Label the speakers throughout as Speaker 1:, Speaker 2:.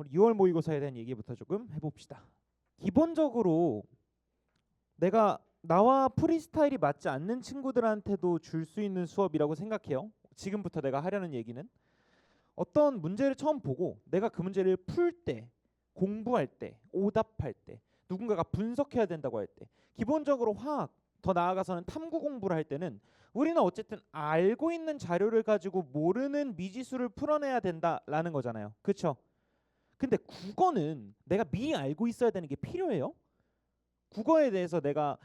Speaker 1: 우리 6월 모의고사에 대한 얘기부터 조금 해봅시다. 기본적으로 나와 프리스타일이 맞지 않는 친구들한테도 줄 수 있는 수업이라고 생각해요. 지금부터 내가 하려는 얘기는 어떤 문제를 처음 보고 내가 그 문제를 풀 때, 공부할 때, 오답할 때, 누군가가 분석해야 된다고 할 때, 기본적으로 화학, 더 나아가서는 탐구 공부를 할 때는 우리는 어쨌든 알고 있는 자료를 가지고 모르는 미지수를 풀어내야 된다라는 거잖아요. 그렇죠? 근데 국어는 내가 미리 알고 있어야 되는 게 필요해요? 국어에 대해서 내가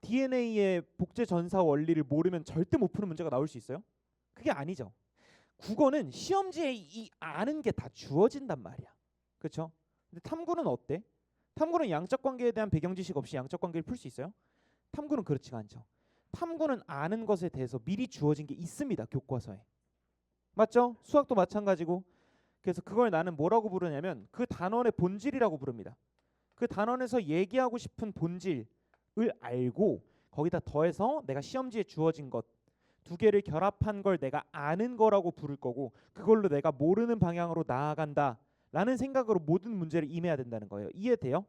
Speaker 1: DNA의 복제 전사 원리를 모르면 절대 못 푸는 문제가 나올 수 있어요? 그게 아니죠. 국어는 시험지에 이 아는 게 다 주어진단 말이야. 그렇죠? 근데 탐구는 어때? 탐구는 양적 관계에 대한 배경 지식 없이 양적 관계를 풀 수 있어요? 탐구는 그렇지가 않죠. 탐구는 아는 것에 대해서 미리 주어진 게 있습니다. 교과서에. 맞죠? 수학도 마찬가지고. 그래서 그걸 나는 뭐라고 부르냐면 그 단원의 본질이라고 부릅니다. 그 단원에서 얘기하고 싶은 본질을 알고 거기다 더해서 내가 시험지에 주어진 것 두 개를 결합한 걸 내가 아는 거라고 부를 거고, 그걸로 내가 모르는 방향으로 나아간다 라는 생각으로 모든 문제를 임해야 된다는 거예요. 이해돼요?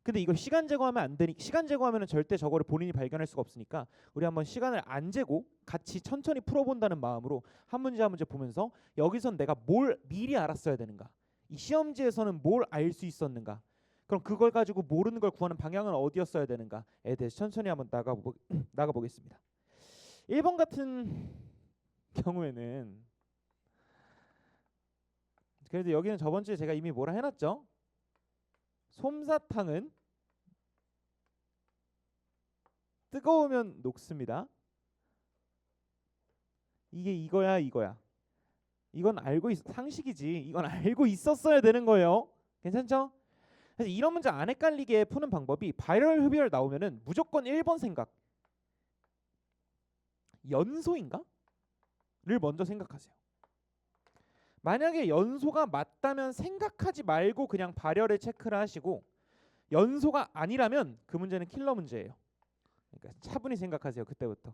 Speaker 1: 근데 이걸 시간 제거하면 안 되니, 시간 제거하면 절대 저거를 본인이 발견할 수가 없으니까 우리 한번 시간을 안 재고 같이 천천히 풀어본다는 마음으로 한 문제 한 문제 보면서 여기선 내가 뭘 미리 알았어야 되는가, 이 시험지에서는 뭘 알 수 있었는가, 그럼 그걸 가지고 모르는 걸 구하는 방향은 어디였어야 되는가에 대해서 천천히 한번 나가보겠습니다. 1번 같은 경우에는 그래도 여기는 저번 주에 제가 이미 뭐라 해놨죠? 솜사탕은 뜨거우면 녹습니다. 이게 이거야 이거야. 이건 상식이지. 이건 알고 있었어야 되는 거예요. 괜찮죠? 그래서 이런 문제 안 헷갈리게 푸는 방법이 발열 흡열 나오면은 무조건 1번 생각. 연소인가? 를 먼저 생각하세요. 만약에 연소가 맞다면 생각하지 말고 그냥 발열을 체크를 하시고, 연소가 아니라면 그 문제는 킬러 문제예요. 그러니까 차분히 생각하세요. 그때부터.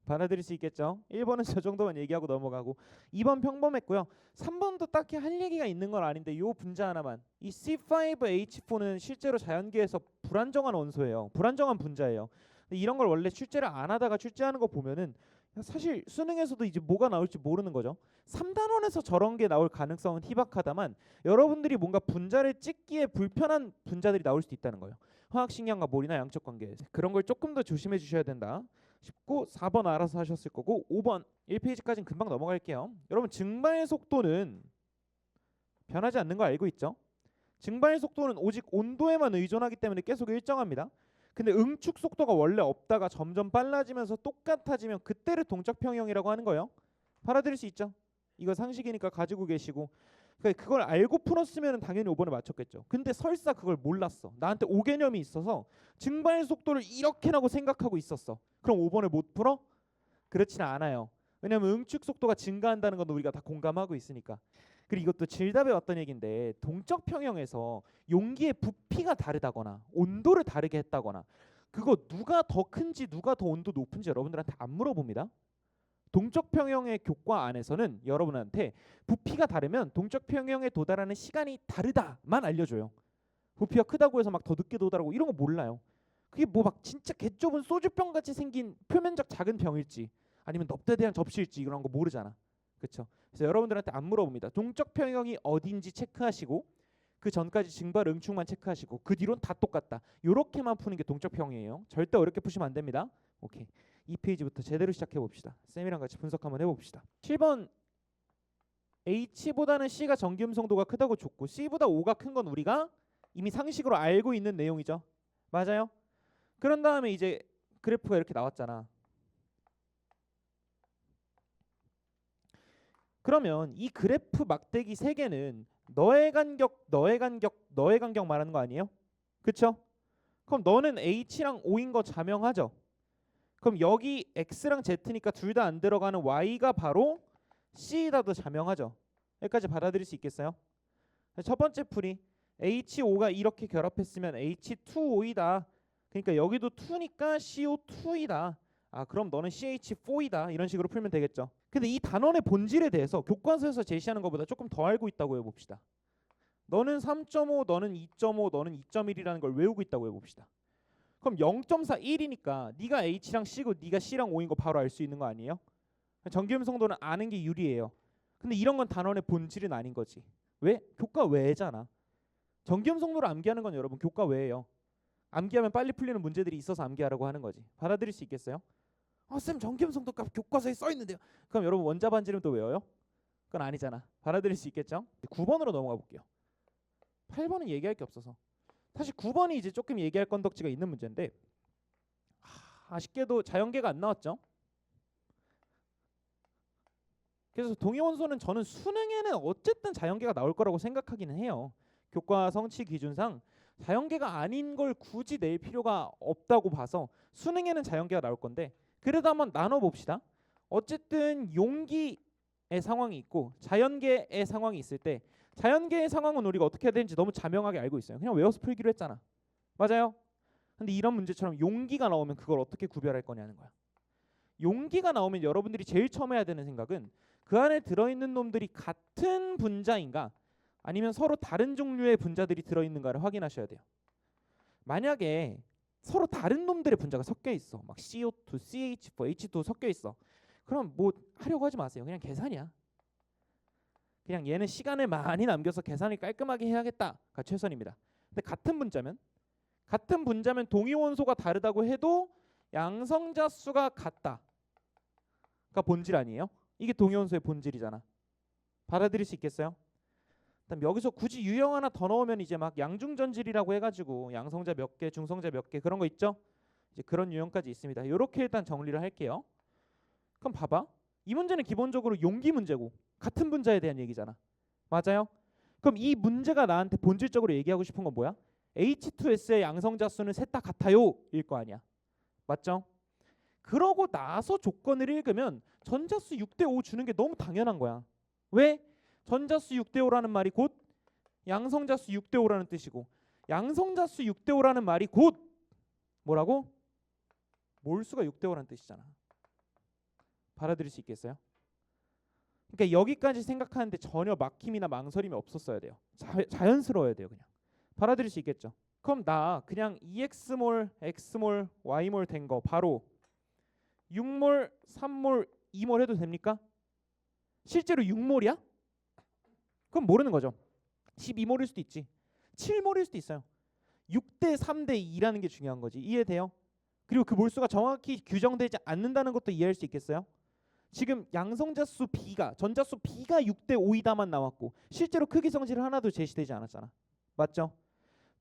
Speaker 1: 받아들일 수 있겠죠? 1번은 저 정도만 얘기하고 넘어가고, 2번 평범했고요. 3번도 딱히 할 얘기가 있는 건 아닌데 요 분자 하나만. 이 C5H4는 실제로 자연계에서 불안정한 원소예요. 불안정한 분자예요. 근데 이런 걸 원래 출제를 안 하다가 출제하는 거 보면은 사실 수능에서도 이제 뭐가 나올지 모르는 거죠. 3단원에서 저런 게 나올 가능성은 희박하다만 여러분들이 뭔가 분자를 찍기에 불편한 분자들이 나올 수도 있다는 거예요. 화학식량과 몰이나 양적 관계에서. 그런 걸 조금 더 조심해 주셔야 된다 싶고, 4번 알아서 하셨을 거고, 5번 1페이지까지는 금방 넘어갈게요. 여러분, 증발 속도는 변하지 않는 거 알고 있죠? 증발 속도는 오직 온도에만 의존하기 때문에 계속 일정합니다. 근데 응축 속도가 원래 없다가 점점 빨라지면서 똑같아지면 그때를 동적 평형이라고 하는 거예요. 받아들일 수 있죠? 이거 상식이니까 가지고 계시고, 그러니까 그걸 알고 풀었으면 당연히 5번에 맞췄겠죠. 근데 설사 그걸 몰랐어. 나한테 5개념이 있어서 증발 속도를 이렇게라고 생각하고 있었어. 그럼 5번을 못 풀어? 그렇지는 않아요. 왜냐하면 응축 속도가 증가한다는 건 우리가 다 공감하고 있으니까. 그리고 이것도 질답에 왔던 얘기인데, 동적 평형에서 용기의 부피가 다르다거나 온도를 다르게 했다거나, 그거 누가 더 큰지 누가 더 온도 높은지 여러분들한테 안 물어봅니다. 동적 평형의 교과 안에서는 여러분한테 부피가 다르면 동적 평형에 도달하는 시간이 다르다만 알려줘요. 부피가 크다고 해서 막 더 늦게 도달하고 이런 거 몰라요. 그게 뭐 막 진짜 개좁은 소주병 같이 생긴 표면적 작은 병일지 아니면 넙대대한 접시일지 이런 거 모르잖아. 그렇죠? 그래서 여러분들한테 안 물어봅니다. 동적 평형이 어딘지 체크하시고 그 전까지 증발 응축만 체크하시고 그 뒤로는 다 똑같다. 요렇게만 푸는 게 동적 평형이에요. 절대 어렵게 푸시면 안 됩니다. 오케이. 2페이지부터 제대로 시작해 봅시다. 쌤이랑 같이 분석 한번 해봅시다. 7번 H보다는 C가 전기 음성도가 크다고 줬고 C보다 O가 큰 건 우리가 이미 상식으로 알고 있는 내용이죠. 맞아요? 그런 다음에 이제 그래프가 이렇게 나왔잖아. 그러면 이 그래프 막대기 3개는 너의 간격, 너의 간격, 너의 간격 말하는 거 아니에요? 그쵸? 그럼 너는 H랑 O인 거 자명하죠? 그럼 여기 X랑 Z니까 둘 다 안 들어가는 Y가 바로 C다도 자명하죠? 여기까지 받아들일 수 있겠어요? 첫 번째 풀이 HO가 이렇게 결합했으면 H2O이다. 그러니까 여기도 2니까 CO2이다. 아, 그럼 너는 CH4이다. 이런 식으로 풀면 되겠죠. 근데 이 단원의 본질에 대해서 교과서에서 제시하는 것보다 조금 더 알고 있다고 해봅시다. 너는 3.5, 너는 2.5, 너는 2.1이라는 걸 외우고 있다고 해봅시다. 그럼 0.4, 1이니까 네가 H랑 C고 네가 C랑 O인 거 바로 알 수 있는 거 아니에요? 전기음성도는 아는 게 유리해요. 근데 이런 건 단원의 본질은 아닌 거지. 왜? 교과 외잖아. 전기음성도를 암기하는 건 여러분 교과 외예요. 암기하면 빨리 풀리는 문제들이 있어서 암기하라고 하는 거지. 받아들일 수 있겠어요? 쌤 전기음성도 값 교과서에 써 있는데요. 그럼 여러분 원자 반지름 또 외워요? 그건 아니잖아. 받아들일 수 있겠죠? 9번으로 넘어가 볼게요. 8번은 얘기할 게 없어서. 사실 9번이 이제 조금 얘기할 건덕지가 있는 문제인데 아쉽게도 자연계가 안 나왔죠. 그래서 동위원소는 저는 수능에는 어쨌든 자연계가 나올 거라고 생각하기는 해요. 교과 성취 기준상 자연계가 아닌 걸 굳이 낼 필요가 없다고 봐서 수능에는 자연계가 나올 건데 그래도 한번 나눠봅시다. 어쨌든 용기의 상황이 있고 자연계의 상황이 있을 때 자연계의 상황은 우리가 어떻게 해야 되는지 너무 자명하게 알고 있어요. 그냥 외워서 풀기로 했잖아. 맞아요? 근데 이런 문제처럼 용기가 나오면 그걸 어떻게 구별할 거냐는 거야. 용기가 나오면 여러분들이 제일 처음 해야 되는 생각은 그 안에 들어있는 놈들이 같은 분자인가 아니면 서로 다른 종류의 분자들이 들어있는가를 확인하셔야 돼요. 만약에 서로 다른 놈들의 분자가 섞여 있어. 막 CO2, CH4, H2 섞여 있어. 그럼 뭐 하려고 하지 마세요. 그냥 계산이야. 그냥 얘는 시간을 많이 남겨서 계산을 깔끔하게 해야겠다가 최선입니다. 근데 같은 분자면 동위원소가 다르다고 해도 양성자 수가 같다가 본질 아니에요? 이게 동위원소의 본질이잖아. 받아들일 수 있겠어요? 그다음 여기서 굳이 유형 하나 더 넣으면 이제 막 양중전질이라고 해가지고 양성자 몇 개, 중성자 몇 개 그런 거 있죠? 이제 그런 유형까지 있습니다. 이렇게 일단 정리를 할게요. 그럼 봐봐. 이 문제는 기본적으로 용기 문제고 같은 분자에 대한 얘기잖아. 맞아요? 그럼 이 문제가 나한테 본질적으로 얘기하고 싶은 건 뭐야? H2S의 양성자 수는 셋 다 같아요 일 거 아니야. 맞죠? 그러고 나서 조건을 읽으면 전자수 6대5 주는 게 너무 당연한 거야. 왜? 전자수 6대5라는 말이 곧 양성자수 6대5라는 뜻이고 양성자수 6대5라는 말이 곧 뭐라고? 몰수가 6대5라는 뜻이잖아. 받아들일 수 있겠어요? 그러니까 여기까지 생각하는데 전혀 막힘이나 망설임이 없었어야 돼요. 자연스러워야 돼요. 그냥 받아들일 수 있겠죠. 그럼 나 그냥 EX몰, X몰, Y몰 된 거 바로 6몰, 3몰, 2몰 해도 됩니까? 실제로 6몰이야? 그럼 모르는 거죠. 12몰일 수도 있지. 7몰일 수도 있어요. 6대 3대 2라는 게 중요한 거지. 이해돼요? 그리고 그 몰수가 정확히 규정되지 않는다는 것도 이해할 수 있겠어요? 지금 양성자수 B가 전자수 B가 6대 5이다만 나왔고 실제로 크기 성질 하나도 제시되지 않았잖아. 맞죠?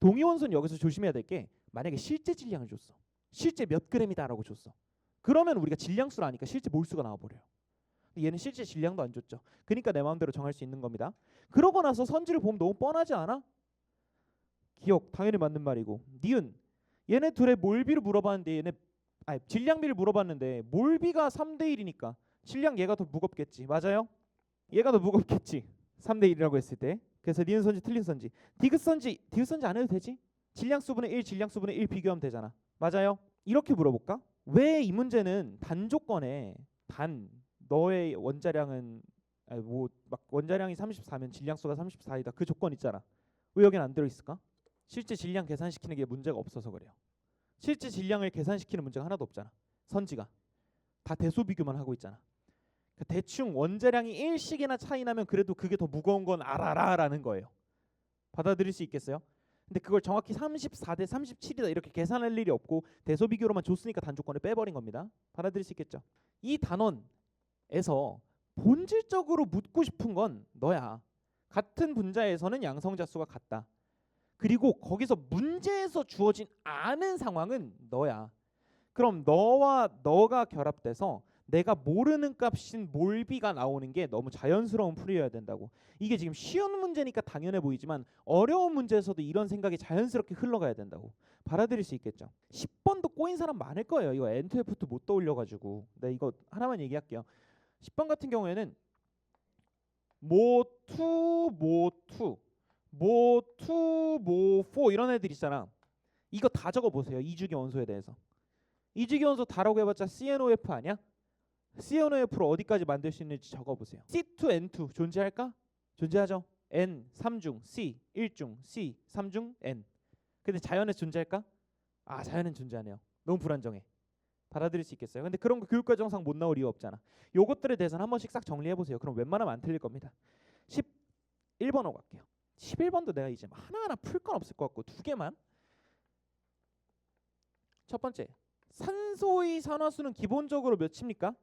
Speaker 1: 동위원소는 여기서 조심해야 될 게 만약에 실제 질량을 줬어. 실제 몇 그램이다라고 줬어. 그러면 우리가 질량수를 아니까 실제 몰수가 나와버려요. 얘는 실제 질량도 안 줬죠. 그러니까 내 마음대로 정할 수 있는 겁니다. 그러고 나서 선지를 보면 너무 뻔하지 않아? 기억 당연히 맞는 말이고 니은 얘네 둘의 몰비를 물어봤는데 얘네 질량비를 물어봤는데 몰비가 3대 1이니까 질량 얘가 더 무겁겠지. 맞아요? 얘가 더 무겁겠지. 3대 1이라고 했을 때. 그래서 니은 선지 틀린 선지. 디귿 선지 안 해도 되지? 질량수분의 1 질량수분의 1 비교하면 되잖아. 맞아요? 이렇게 물어볼까? 왜 이 문제는 단조건에 너의 원자량은 막 원자량이 34면 질량수가 34이다. 그 조건 있잖아. 왜 여긴 안 들어있을까? 실제 질량 계산시키는 게 문제가 없어서 그래요. 실제 질량을 계산시키는 문제가 하나도 없잖아. 선지가 다 대소 비교만 하고 있잖아. 그러니까 대충 원자량이 1씩이나 차이 나면 그래도 그게 더 무거운 건 알아라라는 거예요. 받아들일 수 있겠어요? 근데 그걸 정확히 34대 37이다 이렇게 계산할 일이 없고 대소 비교로만 줬으니까 단조건을 빼버린 겁니다. 받아들일 수 있겠죠? 이 단원에서 본질적으로 묻고 싶은 건 너야. 같은 분자에서는 양성자 수가 같다. 그리고 거기서 문제에서 주어진 아는 상황은 너야. 그럼 너와 너가 결합돼서 내가 모르는 값인 몰비가 나오는 게 너무 자연스러운 풀이여야 된다고. 이게 지금 쉬운 문제니까 당연해 보이지만 어려운 문제에서도 이런 생각이 자연스럽게 흘러가야 된다고. 받아들일 수 있겠죠. 10번도 꼬인 사람 많을 거예요. 이거 N2F2 못 떠올려가지고. 네, 이거 하나만 얘기할게요. 10번 같은 경우에는 모2, 모2, 모2, 모4 이런 애들 있잖아. 이거 다 적어보세요. 이주기 원소에 대해서. 이주기 원소 다라고 해봤자 CNOF 아니야? CNOF로 어디까지 만들 수 있는지 적어보세요. C2N2 존재할까? 존재하죠. n 3중 c 1중 c 3중 n. 근데 자연에서 존재할까? 아, 자연은 존재하네요. 너무 불안정해. 받아들일 수 있겠어요? 근데 그런 거 교육과정상 못 나올 이유 없잖아. 요것들에 대해서는 한 번씩 싹 정리해 보세요. 그럼 웬만하면 안 틀릴 겁니다. 11번으로 갈게요. 11번도 내가 이제 하나하나 풀 건 없을 것 같고 두 개만. 첫 번째, 산소의 산화수는 기본적으로 몇입니까?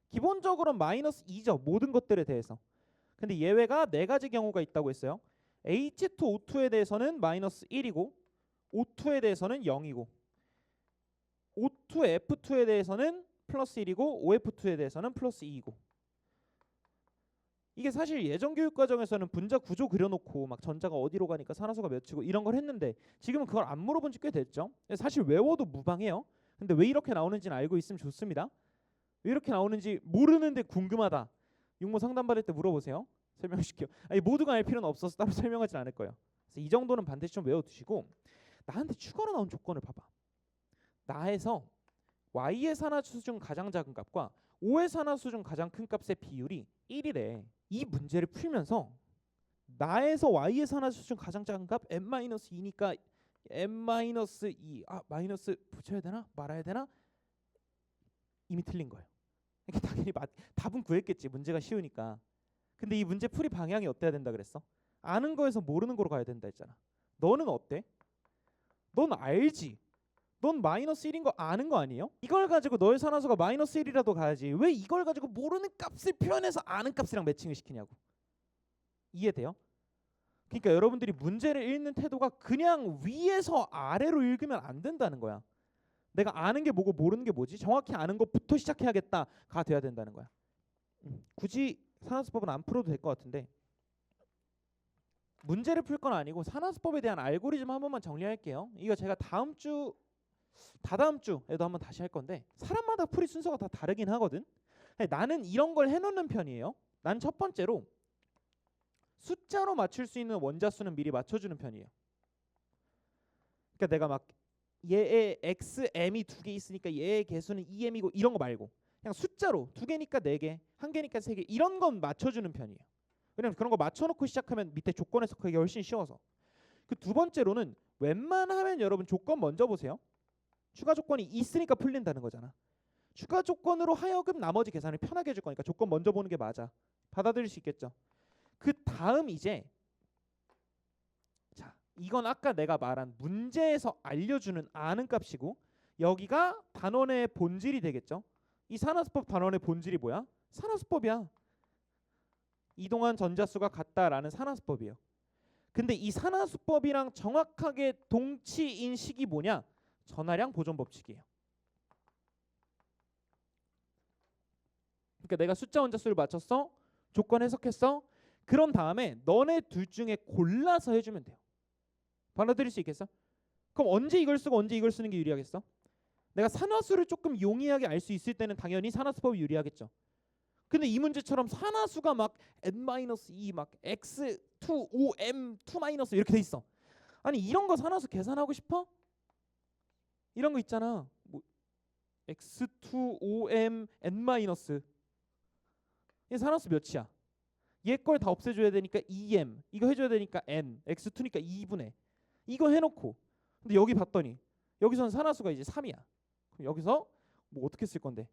Speaker 1: 기본적으로 마이너스 2죠. 모든 것들에 대해서. 근데 예외가 네 가지 경우가 있다고 했어요. H2O2에 대해서는 마이너스 1이고 O2에 대해서는 0이고 O2, F2에 대해서는 플러스 1이고 OF2에 대해서는 플러스 2이고. 이게 사실 예전 교육 과정에서는 분자 구조 그려놓고 막 전자가 어디로 가니까 산화수가 몇이고 이런 걸 했는데 지금은 그걸 안 물어본 지 꽤 됐죠. 사실 외워도 무방해요. 근데 왜 이렇게 나오는지는 알고 있으면 좋습니다. 왜 이렇게 나오는지 모르는데 궁금하다. 육모 상담 받을 때 물어보세요. 설명시켜. 아니 모두가 알 필요는 없어서 따로 설명하진 않을 거예요. 그래서 이 정도는 반드시 좀 외워두시고 나한테 추가로 나온 조건을 봐봐. 나에서 Y의 산화수 중 가장 작은 값과 O의 산화수 중 가장 큰 값의 비율이 1이래. 이 문제를 풀면서 나에서 Y의 산화수 중 가장 작은 값 n-2니까 n-2 마이너스 붙여야 되나 말아야 되나 이미 틀린 거예요. 그러니까 당연히 답은 구했겠지. 문제가 쉬우니까. 근데 이 문제 풀이 방향이 어때야 된다 그랬어? 아는 거에서 모르는 거로 가야 된다 했잖아. 너는 어때? 넌 알지? 넌 마이너스 1인 거 아는 거 아니에요? 이걸 가지고 너의 산화수가 마이너스 1이라도 가야지. 왜 이걸 가지고 모르는 값을 표현해서 아는 값이랑 매칭을 시키냐고. 이해돼요? 그러니까 여러분들이 문제를 읽는 태도가 그냥 위에서 아래로 읽으면 안 된다는 거야. 내가 아는 게 뭐고 모르는 게 뭐지? 정확히 아는 것부터 시작해야겠다가 돼야 된다는 거야. 굳이 산화수법은 안 풀어도 될 것 같은데 문제를 풀 건 아니고 산화수법에 대한 알고리즘 한 번만 정리할게요. 이거 제가 다다음 주에도 한번 다시 할 건데 사람마다 풀이 순서가 다 다르긴 하거든. 나는 이런 걸 해놓는 편이에요. 난 첫 번째로 숫자로 맞출 수 있는 원자수는 미리 맞춰주는 편이에요. 그러니까 내가 막 얘의 xm이 두 개 있으니까 얘의 개수는 2m이고 이런 거 말고 그냥 숫자로 두 개니까 4개, 한 개니까 3개 이런 건 맞춰주는 편이에요. 왜냐면 그런 거 맞춰놓고 시작하면 밑에 조건 해석하기가 훨씬 쉬워서. 그 두 번째로는 웬만하면 여러분 조건 먼저 보세요. 추가 조건이 있으니까 풀린다는 거잖아. 추가 조건으로 하여금 나머지 계산을 편하게 해줄 거니까 조건 먼저 보는 게 맞아. 받아들일 수 있겠죠. 그 다음 이제 자 이건 아까 내가 말한 문제에서 알려주는 아는 값이고 여기가 단원의 본질이 되겠죠. 이 산화수법 단원의 본질이 뭐야? 산화수법이야. 이동한 전자수가 같다라는 산화수법이에요. 근데 이 산화수법이랑 정확하게 동치인 식이 뭐냐? 전하량 보존 법칙이에요. 그러니까 내가 숫자 원자수를 맞췄어. 조건 해석했어. 그런 다음에 너네 둘 중에 골라서 해주면 돼요. 받아들일 수 있겠어? 그럼 언제 이걸 쓰고 언제 이걸 쓰는 게 유리하겠어? 내가 산화수를 조금 용이하게 알 수 있을 때는 당연히 산화수법이 유리하겠죠. 근데 이 문제처럼 산화수가 막 n-2 막 x2om2- 이렇게 돼 있어. 아니 이런 거 산화수 계산하고 싶어? 이런 거 있잖아. 뭐 x2om n-. 이 산화수 몇이야? 얘 걸 다 없애줘야 되니까 2m, 이거 해줘야 되니까 n, x2니까 2분의. 이거 해놓고 근데 여기 봤더니 여기서는 산화수가 이제 3이야. 그럼 여기서 뭐 어떻게 쓸 건데?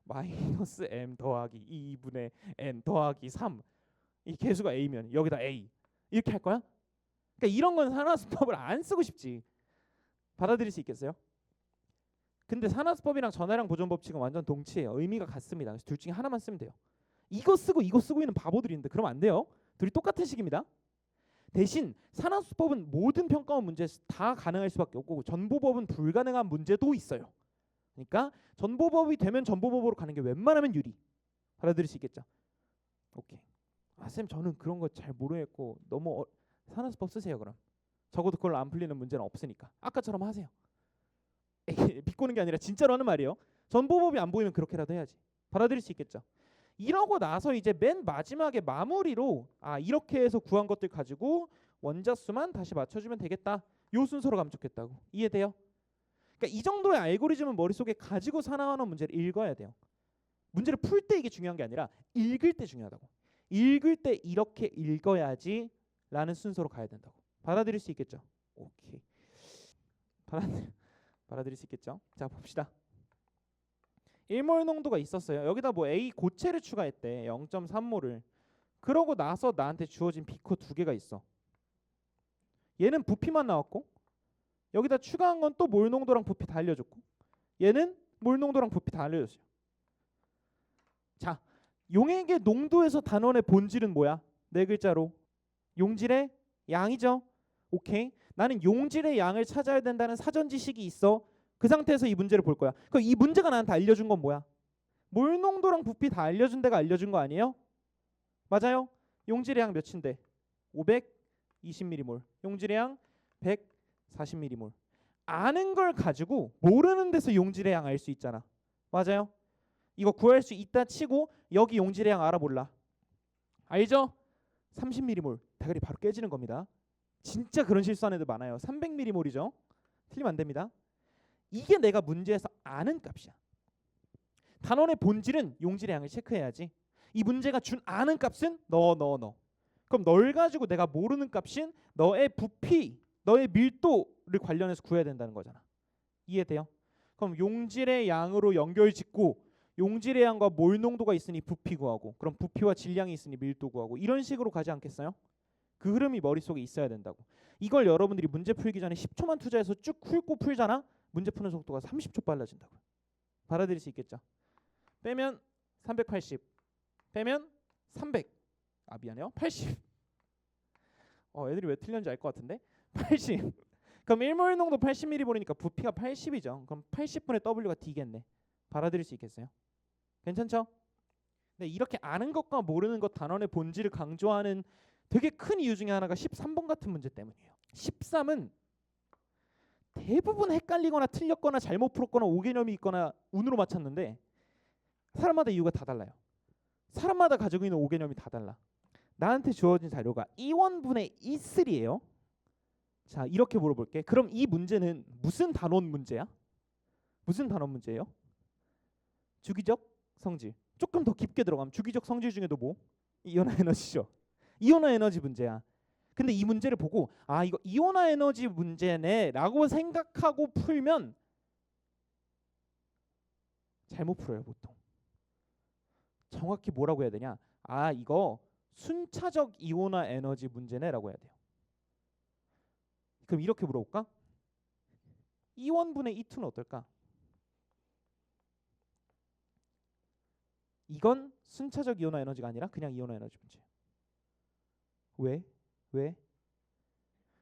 Speaker 1: 마이너스 m 더하기 2분의 n 더하기 3. 이 개수가 a면 여기다 a 이렇게 할 거야? 그러니까 이런 건 산화수법을 안 쓰고 싶지. 받아들일 수 있겠어요? 근데 산화수법이랑 전하량 보존 법칙은 완전 동치예요. 의미가 같습니다. 그래서 둘 중에 하나만 쓰면 돼요. 이거 쓰고 있는 바보들이 있는데 그러면 안 돼요. 둘이 똑같은 식입니다. 대신 산화수법은 모든 평가원 문제 다 가능할 수밖에 없고 전보법은 불가능한 문제도 있어요. 그러니까 전보법이 되면 전보법으로 가는 게 웬만하면 유리. 받아들일 수 있겠죠? 오케이. 쌤 저는 그런 거 잘 모르겠고 너무 산화수법 쓰세요 그럼. 적어도 그걸로 안 풀리는 문제는 없으니까. 아까처럼 하세요. 비꼬는 게 아니라 진짜로 하는 말이에요. 전보법이 안 보이면 그렇게라도 해야지. 받아들일 수 있겠죠? 이러고 나서 이제 맨 마지막에 마무리로 이렇게 해서 구한 것들 가지고 원자수만 다시 맞춰주면 되겠다. 요 순서로 가면 좋겠다고. 이해돼요? 그러니까 이 정도의 알고리즘은 머릿속에 가지고 산화하는 문제를 읽어야 돼요. 문제를 풀 때 이게 중요한 게 아니라 읽을 때 중요하다고. 읽을 때 이렇게 읽어야지 라는 순서로 가야 된다고. 받아들일 수 있겠죠? 오케이. 받아들일 수 있겠죠? 자, 봅시다. 1몰 농도가 있었어요. 여기다 뭐 A 고체를 추가했대. 0.3몰을. 그러고 나서 나한테 주어진 비커 두 개가 있어. 얘는 부피만 나왔고 여기다 추가한 건 또 몰 농도랑 부피 다 알려줬고 얘는 몰 농도랑 부피 다 알려줬어요. 자, 용액의 농도에서 단원의 본질은 뭐야? 네 글자로 용질의 양이죠. 오케이. 나는 용질의 양을 찾아야 된다는 사전 지식이 있어. 그 상태에서 이 문제를 볼 거야. 그럼 이 문제가 나한테 알려준 건 뭐야? 몰 농도랑 부피 다 알려준 데가 알려준 거 아니에요? 맞아요. 용질의 양 몇인데? 520m몰. 용질의 양 140m몰. 아는 걸 가지고 모르는 데서 용질의 양 알 수 있잖아. 맞아요. 이거 구할 수 있다 치고 여기 용질의 양 알아 몰라. 알죠? 30m몰. 대가리 바로 깨지는 겁니다. 진짜 그런 실수하는 애들 많아요. 300m몰이죠. 틀리면 안 됩니다. 이게 내가 문제에서 아는 값이야. 단원의 본질은 용질의 양을 체크해야지. 이 문제가 준 아는 값은 넣어. 그럼 널 가지고 내가 모르는 값인 너의 부피, 너의 밀도를 관련해서 구해야 된다는 거잖아. 이해돼요? 그럼 용질의 양으로 연결짓고 용질의 양과 몰 농도가 있으니 부피 구하고 그럼 부피와 질량이 있으니 밀도 구하고 이런 식으로 가지 않겠어요? 그 흐름이 머릿속에 있어야 된다고. 이걸 여러분들이 문제 풀기 전에 10초만 투자해서 쭉 훑고 풀잖아. 문제 푸는 속도가 30초 빨라진다고. 받아들일 수 있겠죠? 빼면 380 빼면 300 미안해요. 80 애들이 왜 틀렸는지 알 것 같은데 80 그럼 1몰 농도 80ml니까 부피가 80이죠. 그럼 80분의 W가 D겠네. 받아들일 수 있겠어요? 괜찮죠? 근데 이렇게 아는 것과 모르는 것 단원의 본질을 강조하는 되게 큰 이유 중에 하나가 13번 같은 문제 때문이에요. 13은 대부분 헷갈리거나 틀렸거나 잘못 풀었거나 오개념이 있거나 운으로 맞췄는데 사람마다 이유가 다 달라요. 사람마다 가지고 있는 오개념이 다 달라. 나한테 주어진 자료가 E1분의 E3예요. 자, 이렇게 물어볼게. 그럼 이 문제는 무슨 단원 문제야? 무슨 단원 문제예요? 주기적 성질. 조금 더 깊게 들어가면 주기적 성질 중에도 뭐? 이온화 에너지죠. 이온화 에너지 문제야. 근데 이 문제를 보고 이거 이온화 에너지 문제네 라고 생각하고 풀면 잘못 풀어요 보통. 정확히 뭐라고 해야 되냐? 이거 순차적 이온화 에너지 문제네 라고 해야 돼요. 그럼 이렇게 물어볼까? E1분의 E2는 어떨까? 이건 순차적 이온화 에너지가 아니라 그냥 이온화 에너지 문제예요. 왜?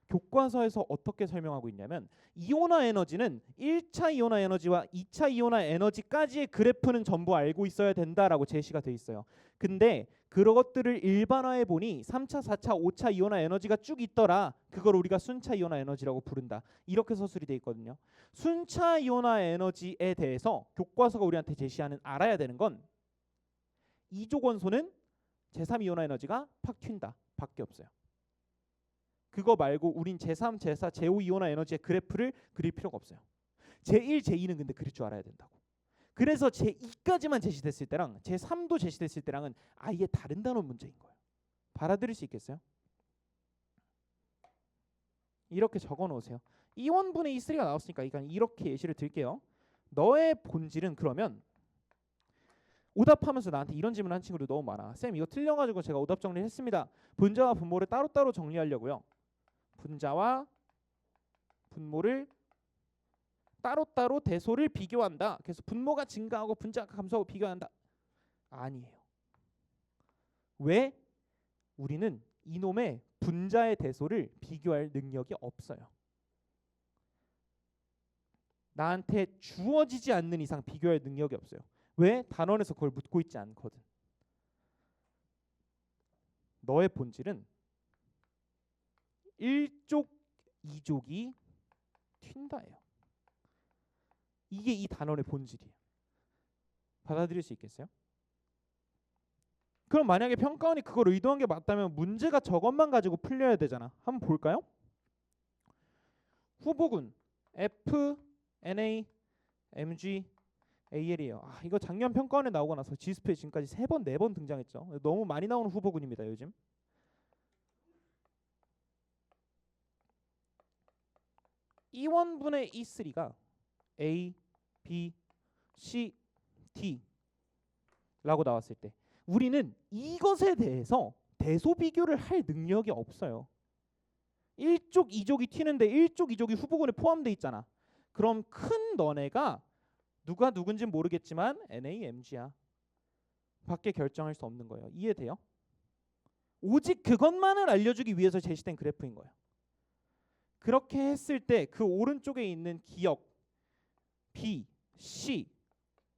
Speaker 1: 교과서에서 어떻게 설명하고 있냐면 이온화 에너지는 1차 이온화 에너지와 2차 이온화 에너지까지의 그래프는 전부 알고 있어야 된다라고 제시가 돼 있어요. 근데 그것들을 일반화해 보니 3차, 4차, 5차 이온화 에너지가 쭉 있더라. 그걸 우리가 순차 이온화 에너지라고 부른다. 이렇게 서술이 돼 있거든요. 순차 이온화 에너지에 대해서 교과서가 우리한테 제시하는 알아야 되는 건 이족 원소는 제3 이온화 에너지가 팍 튄다 밖에 없어요. 그거 말고 우린 제3, 제4, 제5 이온화 에너지의 그래프를 그릴 필요가 없어요. 제1, 제2는 근데 그릴 줄 알아야 된다고. 그래서 제2까지만 제시됐을 때랑 제3도 제시됐을 때랑은 아예 다른 단원 문제인 거예요. 받아들일 수 있겠어요? 이렇게 적어 놓으세요. E1분의 E3가 나왔으니까 이렇게 예시를 들게요. 너의 본질은 그러면 오답하면서 나한테 이런 질문 한 친구들 너무 많아. 쌤 이거 틀려가지고 제가 오답 정리를 했습니다. 분자와 분모를 따로따로 정리하려고요. 분자와 분모를 따로따로 대소를 비교한다. 그래서 분모가 증가하고 분자가 감소하고 비교한다. 아니에요. 왜? 우리는 이놈의 분자의 대소를 비교할 능력이 없어요. 나한테 주어지지 않는 이상 비교할 능력이 없어요. 왜? 단원에서 그걸 묻고 있지 않거든. 너의 본질은 1족, 2족이 튄다예요. 이게 이 단원의 본질이에요. 받아들일 수 있겠어요? 그럼 만약에 평가원이 그걸 의도한 게 맞다면 문제가 저것만 가지고 풀려야 되잖아. 한번 볼까요? 후보군 F, NA, MG, AL이에요. 이거 작년 평가원에 나오고 나서 지스프에 지금까지 3번, 4번 등장했죠. 너무 많이 나오는 후보군입니다. 요즘. E1분의 E3가 A, B, C, D 라고 나왔을 때 우리는 이것에 대해서 대소 비교를 할 능력이 없어요. 1족, 2족이 튀는데 1족, 2족이 후보군에 포함되어 있잖아. 그럼 큰 너네가 누가 누군지는 모르겠지만 NAMG야. 밖에 결정할 수 없는 거예요. 이해돼요? 오직 그것만을 알려주기 위해서 제시된 그래프인 거예요. 그렇게 했을 때 그 오른쪽에 있는 기억 B, C,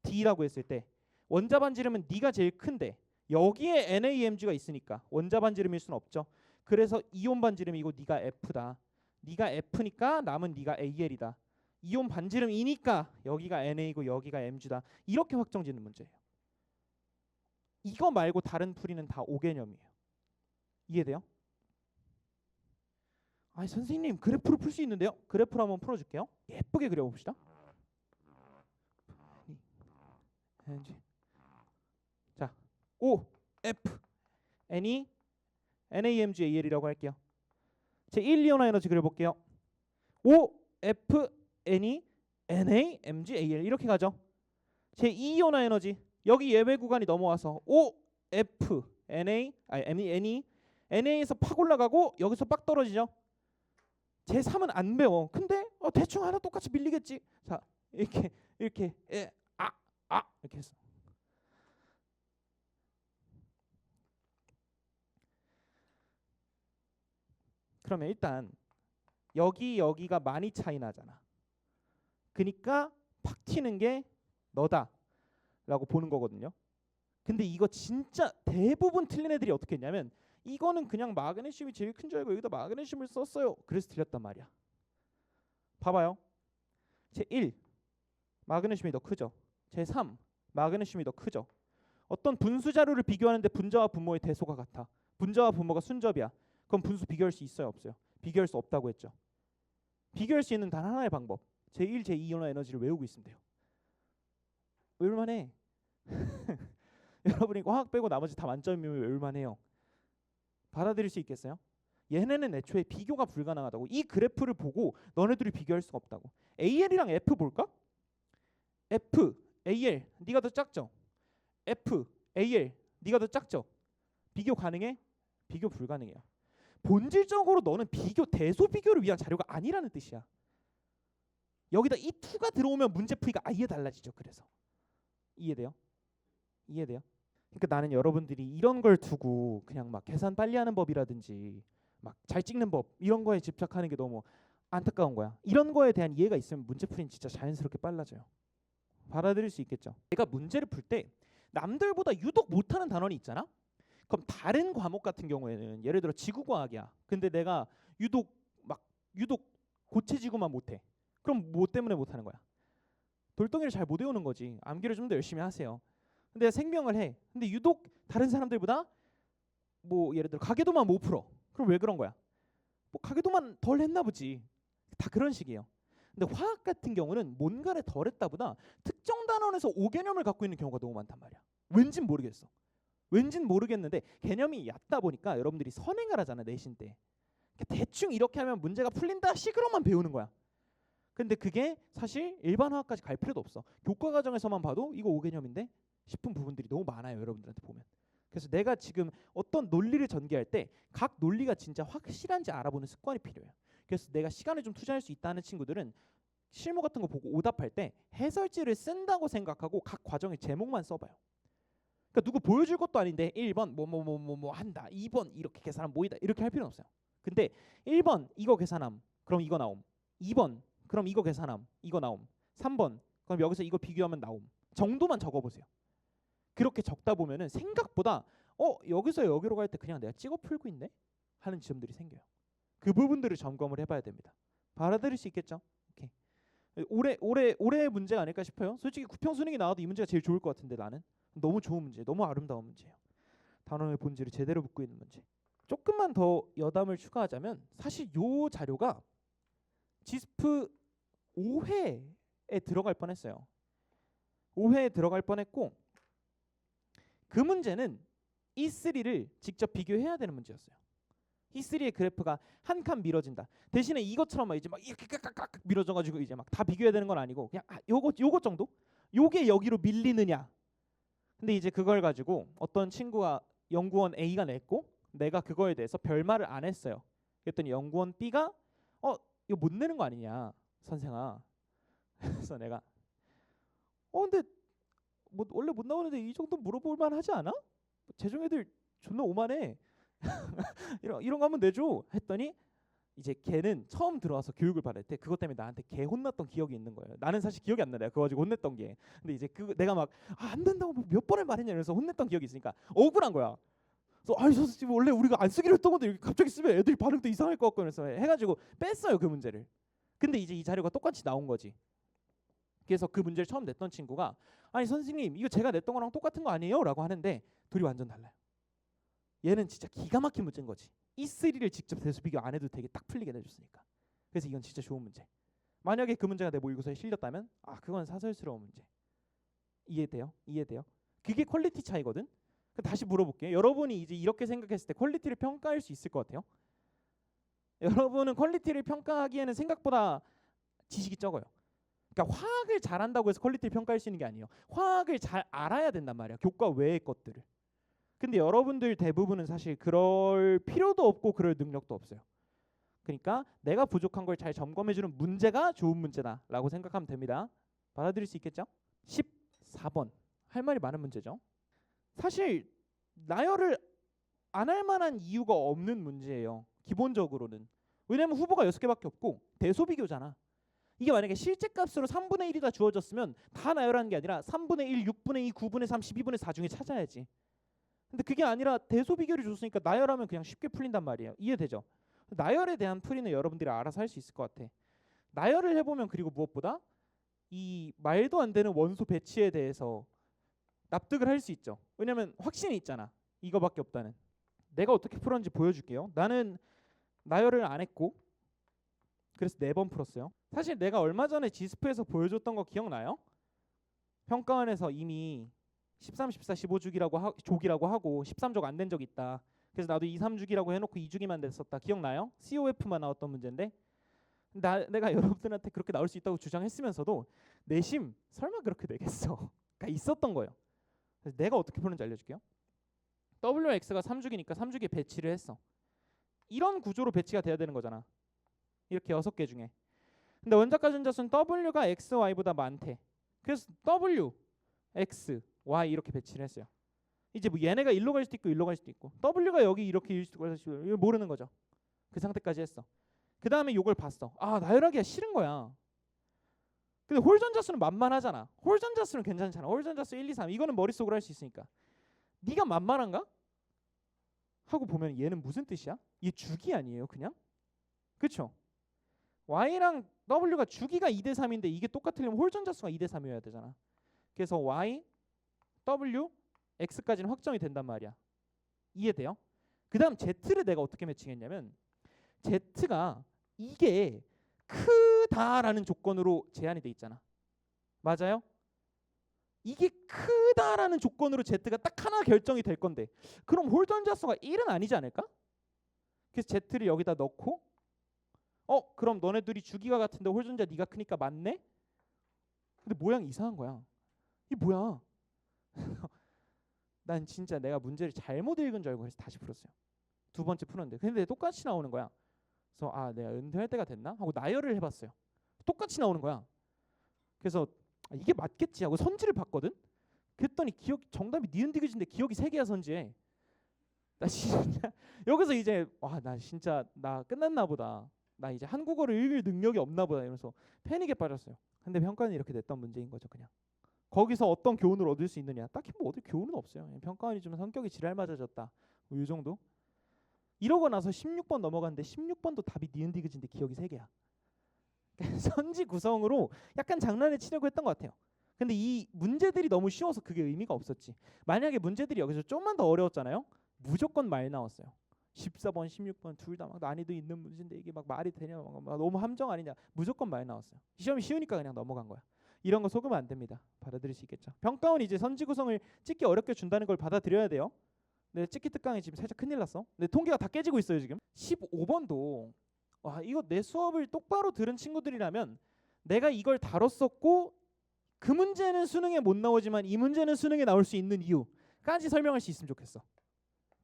Speaker 1: D라고 했을 때 원자 반지름은 네가 제일 큰데 여기에 NAMG가 있으니까 원자 반지름일 수는 없죠. 그래서 이온 반지름이고 네가 F다. 네가 F니까 남은 네가 AL이다. 이온 반지름이니까 여기가 NA고 여기가 MG다. 이렇게 확정짓는 문제예요. 이거 말고 다른 풀이는 다 오개념이에요. 이해돼요? 아니 선생님 그래프로 풀 수 있는데요. 그래프로 한번 풀어줄게요. 예쁘게 그려봅시다. 자, O, F, N, NAMG, AL이라고 할게요. 제 1, 2온화 에너지 그려볼게요. O, F, N, NAMG, AL 이렇게 가죠. 제 2온화 에너지 여기 예외 구간이 넘어와서 O, F, NA에서 팍 올라가고 여기서 빡 떨어지죠. 제 3은 안 배워. 근데 대충 하나 똑같이 밀리겠지. 자 이렇게 이렇게 이렇게 했어. 그러면 일단 여기가 많이 차이 나잖아. 그러니까 팍 튀는 게 너다라고 보는 거거든요. 근데 이거 진짜 대부분 틀린 애들이 어떻게 했냐면 이거는 그냥 마그네슘이 제일 큰 줄 알고 여기다 마그네슘을 썼어요. 그래서 틀렸단 말이야. 봐봐요. 제 1 마그네슘이 더 크죠. 제 3 마그네슘이 더 크죠. 어떤 분수 자료를 비교하는데 분자와 분모의 대소가 같아. 분자와 분모가 순접이야. 그럼 분수 비교할 수 있어요, 없어요? 비교할 수 없다고 했죠. 비교할 수 있는 단 하나의 방법. 제1, 제2온화 에너지를 외우고 있으면 돼요. 외울만해. 여러분이 화학 빼고 나머지 다 만점이면 외울만해요. 받아들일 수 있겠어요? 얘네는 애초에 비교가 불가능하다고. 이 그래프를 보고 너네들이 비교할 수가 없다고. AL이랑 F 볼까? F, AL 네가 더 작죠? F, AL 네가 더 작죠? 비교 가능해? 비교 불가능해요. 본질적으로 너는 비교 대소 비교를 위한 자료가 아니라는 뜻이야. 여기다 이 2가 들어오면 문제 풀이가 아예 달라지죠. 그래서 이해돼요? 이해돼요? 그러니까 나는 여러분들이 이런 걸 두고 그냥 막 계산 빨리 하는 법이라든지 막 잘 찍는 법 이런 거에 집착하는 게 너무 안타까운 거야. 이런 거에 대한 이해가 있으면 문제 풀이는 진짜 자연스럽게 빨라져요. 받아들일 수 있겠죠? 내가 문제를 풀 때 남들보다 유독 못하는 단원이 있잖아? 그럼 다른 과목 같은 경우에는 예를 들어 지구과학이야. 근데 내가 유독 고체지구만 못해. 그럼 뭐 때문에 못하는 거야? 돌덩이를 잘 못 외우는 거지. 암기를 좀 더 열심히 하세요. 근데 생명을 해. 근데 유독 다른 사람들보다 뭐 예를 들어 가계도만 못 풀어. 그럼 왜 그런 거야? 뭐 가계도만 덜 했나 보지. 다 그런 식이에요. 근데 화학 같은 경우는 뭔가를 덜 했다보다 특정 단원에서 5개념을 갖고 있는 경우가 너무 많단 말이야. 왠진 모르겠어. 왠진 모르겠는데 개념이 얕다 보니까 여러분들이 선행을 하잖아 내신 때. 대충 이렇게 하면 문제가 풀린다 식으로만 배우는 거야. 근데 그게 사실 일반 화학까지 갈 필요도 없어. 교과 과정에서만 봐도 이거 5개념인데 싶은 부분들이 너무 많아요. 여러분들한테 보면. 그래서 내가 지금 어떤 논리를 전개할 때 각 논리가 진짜 확실한지 알아보는 습관이 필요해요. 그래서 내가 시간을 좀 투자할 수 있다는 친구들은 실무 같은 거 보고 오답할 때 해설지를 쓴다고 생각하고 각 과정의 제목만 써봐요. 그러니까 누구 보여줄 것도 아닌데 1번 뭐 한다. 2번 이렇게 계산하면 모이다. 이렇게 할 필요는 없어요. 근데 1번 이거 계산함. 그럼 이거 나옴. 2번 그럼 이거 계산함. 이거 나옴. 3번 그럼 여기서 이거 비교하면 나옴. 정도만 적어보세요. 그렇게 적다 보면은 생각보다 여기서 여기로 갈 때 그냥 내가 찍어 풀고 있네 하는 지점들이 생겨요. 그 부분들을 점검을 해봐야 됩니다. 받아들일 수 있겠죠? 오케이. 올해 문제가 아닐까 싶어요. 솔직히 구평수능이 나와도 이 문제가 제일 좋을 것 같은데 나는 너무 좋은 문제, 너무 아름다운 문제예요. 단원의 본질을 제대로 묻고 있는 문제. 조금만 더 여담을 추가하자면 사실 요 자료가 지스프 5회에 들어갈 뻔했어요. 5회에 들어갈 뻔했고 그 문제는 E3를 직접 비교해야 되는 문제였어요. 히스리의 그래프가 한 칸 밀어진다. 대신에 이것처럼 막 이제 막 이렇게 깍깍깍 밀어져가지고 이제 막 다 비교해야 되는 건 아니고 그냥 요거 정도? 요게 여기로 밀리느냐. 근데 이제 그걸 가지고 어떤 친구가 연구원 A가 냈고 내가 그거에 대해서 별말을 안 했어요. 그랬더니 연구원 B가 이거 못 내는 거 아니냐 선생아. 그래서 내가 근데 뭐 원래 못 나오는데 이 정도 물어볼 만하지 않아? 재정 애들 존나 오만해. 이런 거 하면 내줘 했더니 이제 걔는 처음 들어와서 교육을 받을 때 그것 때문에 나한테 개 혼났던 기억이 있는 거예요. 나는 사실 기억이 안 나. 내가 그거 가지고 혼냈던 게. 근데 이제 내가 막 안 된다고 몇 번을 말했냐 이러면서 혼냈던 기억이 있으니까 억울한 거야. 그래서 아니 선생님 원래 우리가 안 쓰기로 했던 건데 갑자기 쓰면 애들이 반응도 이상할 것 같고 그래서 해가지고 뺐어요 그 문제를. 근데 이제 이 자료가 똑같이 나온 거지. 그래서 그 문제를 처음 냈던 친구가 아니 선생님 이거 제가 냈던 거랑 똑같은 거 아니에요? 라고 하는데 둘이 완전 달라요. 얘는 진짜 기가 막힌 문제인 거지. E3를 직접 대수 비교 안 해도 되게 딱 풀리게 내줬으니까. 그래서 이건 진짜 좋은 문제. 만약에 그 문제가 내 모의고사에 실렸다면 그건 사설스러운 문제. 이해돼요? 이해돼요? 그게 퀄리티 차이거든. 다시 물어볼게요. 여러분이 이제 이렇게 생각했을 때 퀄리티를 평가할 수 있을 것 같아요? 여러분은 퀄리티를 평가하기에는 생각보다 지식이 적어요. 그러니까 화학을 잘한다고 해서 퀄리티를 평가할 수 있는 게 아니에요. 화학을 잘 알아야 된단 말이야. 교과 외의 것들을. 근데 여러분들 대부분은 사실 그럴 필요도 없고 그럴 능력도 없어요. 그러니까 내가 부족한 걸 잘 점검해주는 문제가 좋은 문제다라고 생각하면 됩니다. 받아들일 수 있겠죠? 14번. 할 말이 많은 문제죠. 사실 나열을 안 할 만한 이유가 없는 문제예요. 기본적으로는. 왜냐면 후보가 6개밖에 없고 대소비교잖아. 이게 만약에 실제값으로 3분의 1이 다 주어졌으면 다 나열하는 게 아니라 3분의 1, 6분의 2, 9분의 3, 12분의 4 중에 찾아야지. 근데 그게 아니라 대소비교를 줬으니까 나열하면 그냥 쉽게 풀린단 말이에요. 이해되죠? 나열에 대한 풀이는 여러분들이 알아서 할 수 있을 것 같아. 나열을 해보면 그리고 무엇보다 이 말도 안 되는 원소 배치에 대해서 납득을 할 수 있죠. 왜냐면 확신이 있잖아. 이거밖에 없다는. 내가 어떻게 풀었는지 보여줄게요. 나는 나열을 안 했고 그래서 4번 풀었어요. 사실 내가 얼마 전에 지스프에서 보여줬던 거 기억나요? 평가원에서 이미 13, 14, 15주기라고 조기라고 하고 13족 안 된 적 있다. 그래서 나도 2, 3주기라고 해놓고 2주기만 됐었다. 기억나요? COF만 나왔던 문제인데 내가 여러분들한테 그렇게 나올 수 있다고 주장했으면서도 내심 설마 그렇게 되겠어? 가 있었던 거예요. 그래서 내가 어떻게 푸는지 알려줄게요. WX가 3주기니까 3주기에 배치를 했어. 이런 구조로 배치가 돼야 되는 거잖아. 이렇게 6개 중에. 근데 원자가 전자수는 W가 X, Y보다 많대. 그래서 W, X, Y 이렇게 배치를 했어요. 이제 뭐 얘네가 일로 갈 수도 있고 일로 갈 수도 있고 W가 여기 이렇게 일 수도 있고 이거 모르는 거죠. 그 상태까지 했어. 그 다음에 요걸 봤어. 나열하기가 싫은 거야. 근데 홀전자수는 만만하잖아. 홀전자수는 괜찮잖아. 홀전자수 1, 2, 3 이거는 머릿속으로 할 수 있으니까. 네가 만만한가? 하고 보면 얘는 무슨 뜻이야? 얘 주기 아니에요 그냥? 그쵸? Y랑 W가 주기가 2대 3인데 이게 똑같으려면 홀전자수가 2대 3이어야 되잖아. 그래서 Y, W, X까지는 확정이 된단 말이야. 이해돼요? 그 다음 Z를 내가 어떻게 매칭했냐면 Z가 이게 크다라는 조건으로 제한이 돼 있잖아. 맞아요? 이게 크다라는 조건으로 Z가 딱 하나 결정이 될 건데 그럼 홀전자수가 1은 아니지 않을까? 그래서 Z를 여기다 넣고 그럼 너네들이 주기가 같은데 홀전자 네가 크니까 맞네? 근데 모양이 이상한 거야. 이게 뭐야? 난 진짜 내가 문제를 잘못 읽은 줄 알고 그래서 다시 풀었어요. 2번째 푸는데 근데 똑같이 나오는 거야. 그래서 내가 은퇴할 때가 됐나? 하고 나열을 해봤어요. 똑같이 나오는 거야. 그래서 이게 맞겠지 하고 선지를 봤거든. 그랬더니 정답이 니은디귿인데 기억이 3개야 선지에. 나 진짜 여기서 이제 나 진짜 나 끝났나 보다. 나 이제 한국어를 읽을 능력이 없나 보다 이러면서 패닉에 빠졌어요. 근데 평가는 이렇게 냈던 문제인 거죠 그냥. 거기서 어떤 교훈을 얻을 수 있느냐? 딱히 뭐 얻을 교훈은 없어요. 평가원이 좀 성격이 지랄 맞아졌다. 뭐 이 정도? 이러고 나서 16번 넘어갔는데 16번도 답이 니은디귿인데 기억이 3개야. 선지 구성으로 약간 장난을 치려고 했던 것 같아요. 근데 이 문제들이 너무 쉬워서 그게 의미가 없었지. 만약에 문제들이 여기서 좀만 더 어려웠잖아요. 무조건 말 나왔어요. 14번, 16번 둘 다 막 난이도 있는 문제인데 이게 막 말이 되냐, 막 너무 함정 아니냐. 무조건 말 나왔어요. 시험이 쉬우니까 그냥 넘어간 거야. 이런 거 속으면 안 됩니다. 받아들일 수 있겠죠. 평가원이 이제 선지 구성을 찍기 어렵게 준다는 걸 받아들여야 돼요. 네, 찍기 특강이 지금 살짝 큰일 났어. 네, 통계가 다 깨지고 있어요 지금. 15번도 와 이거 내 수업을 똑바로 들은 친구들이라면 내가 이걸 다뤘었고 그 문제는 수능에 못 나오지만 이 문제는 수능에 나올 수 있는 이유까지 설명할 수 있으면 좋겠어.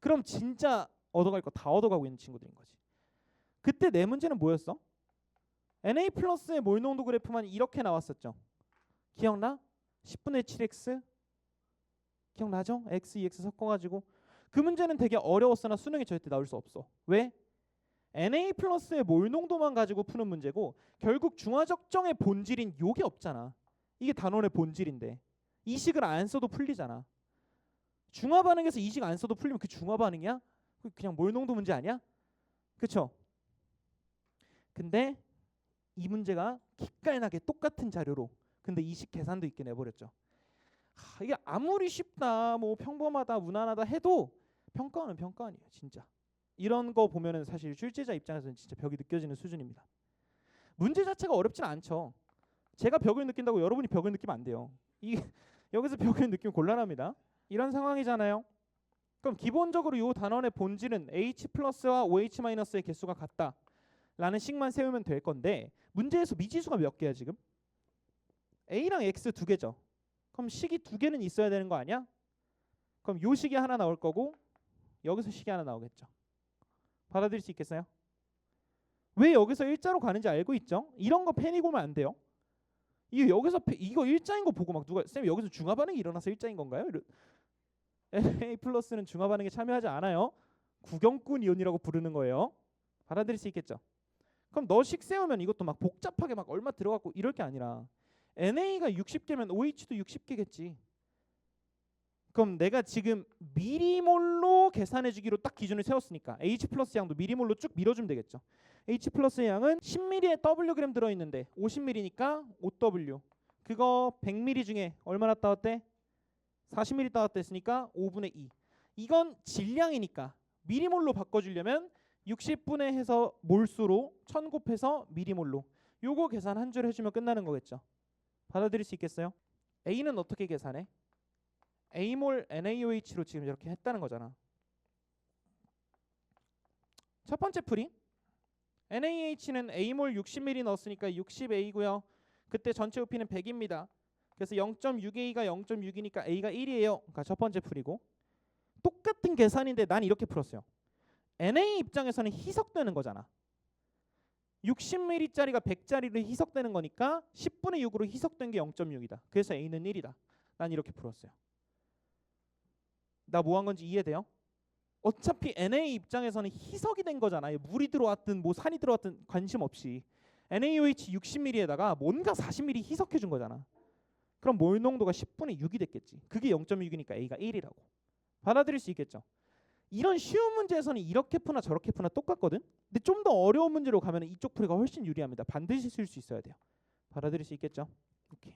Speaker 1: 그럼 진짜 얻어갈 거 다 얻어가고 있는 친구들인 거지. 그때 내 문제는 뭐였어? Na 플러스의 몰농도 그래프만 이렇게 나왔었죠. 기억나? 10분의 7x 기억나죠? x, 2x 섞어가지고 그 문제는 되게 어려웠으나 수능에 절대 나올 수 없어. 왜? Na 플러스의 몰농도만 가지고 푸는 문제고 결국 중화적정의 본질인 요게 없잖아. 이게 단원의 본질인데 이식을 안 써도 풀리잖아. 중화 반응에서 이식 안 써도 풀리면 그 중화 반응이야? 그냥 몰농도 문제 아니야? 그쵸? 근데 이 문제가 기깔나게 똑같은 자료로 근데 이식 계산도 있게 내버렸죠. 이게 아무리 쉽다 뭐 평범하다 무난하다 해도 평가원은 평가원이에요 진짜. 이런 거 보면은 사실 출제자 입장에서는 진짜 벽이 느껴지는 수준입니다. 문제 자체가 어렵진 않죠. 제가 벽을 느낀다고 여러분이 벽을 느끼면 안 돼요. 여기서 벽을 느끼면 곤란합니다. 이런 상황이잖아요. 그럼 기본적으로 이 단원의 본질은 H 플러스와 OH 마이너스의 개수가 같다 라는 식만 세우면 될 건데 문제에서 미지수가 몇 개야 지금? A랑 X 두 개죠. 그럼 식이 두 개는 있어야 되는 거 아니야? 그럼 요 식이 하나 나올 거고 여기서 식이 하나 나오겠죠. 받아들일 수 있겠어요? 왜 여기서 일자로 가는지 알고 있죠? 이런 거 패닉 오면 안 돼요. 이거 일자인 거 보고 막 누가 쌤 여기서 중화 반응이 일어나서 일자인 건가요? Na 플러스는 중화 반응에 참여하지 않아요. 구경꾼 이온이라고 부르는 거예요. 받아들일 수 있겠죠? 그럼 너 식 세우면 이것도 막 복잡하게 막 얼마 들어갔고 이럴 게 아니라 NA가 60개면 OH도 60개겠지. 그럼 내가 지금 미리몰로 계산해 주기로 딱 기준을 세웠으니까 H 플러스 양도 미리몰로 쭉 밀어주면 되겠죠. H 플러스 양은 10ml에 Wg 들어있는데 50ml니까 5W. 그거 100ml 중에 얼마나 따왔대? 40ml 따왔댔으니까 5분의 2. 이건 질량이니까 미리몰로 바꿔주려면 60분의 해서 몰수로 1000 곱해서 미리몰로. 요거 계산 한 줄 해주면 끝나는 거겠죠. 받아들일 수 있겠어요? A는 어떻게 계산해? A몰 NaOH로 지금 이렇게 했다는 거잖아. 첫 번째 풀이 NaH는 A몰 60ml 넣었으니까 60A고요. 그때 전체 부피는 100입니다. 그래서 0.6A가 0.6이니까 A가 1이에요. 그러니까 첫 번째 풀이고 똑같은 계산인데 난 이렇게 풀었어요. Na 입장에서는 희석되는 거잖아. 60ml짜리가 100짜리로 희석되는 거니까 10분의 6으로 희석된 게 0.6이다. 그래서 A는 1이다. 난 이렇게 풀었어요. 나 뭐 한 건지 이해돼요? 어차피 Na 입장에서는 희석이 된 거잖아요. 물이 들어왔든 뭐 산이 들어왔든 관심 없이 NaOH 60ml에다가 뭔가 40ml 희석해 준 거잖아. 그럼 몰 농도가 10분의 6이 됐겠지. 그게 0.6이니까 A가 1이라고. 받아들일 수 있겠죠? 이런 쉬운 문제에서는 이렇게 푸나 저렇게 푸나 똑같거든. 근데 좀 더 어려운 문제로 가면 이쪽 풀이가 훨씬 유리합니다. 반드시 쓸 수 있어야 돼요. 받아들일 수 있겠죠? 오케이.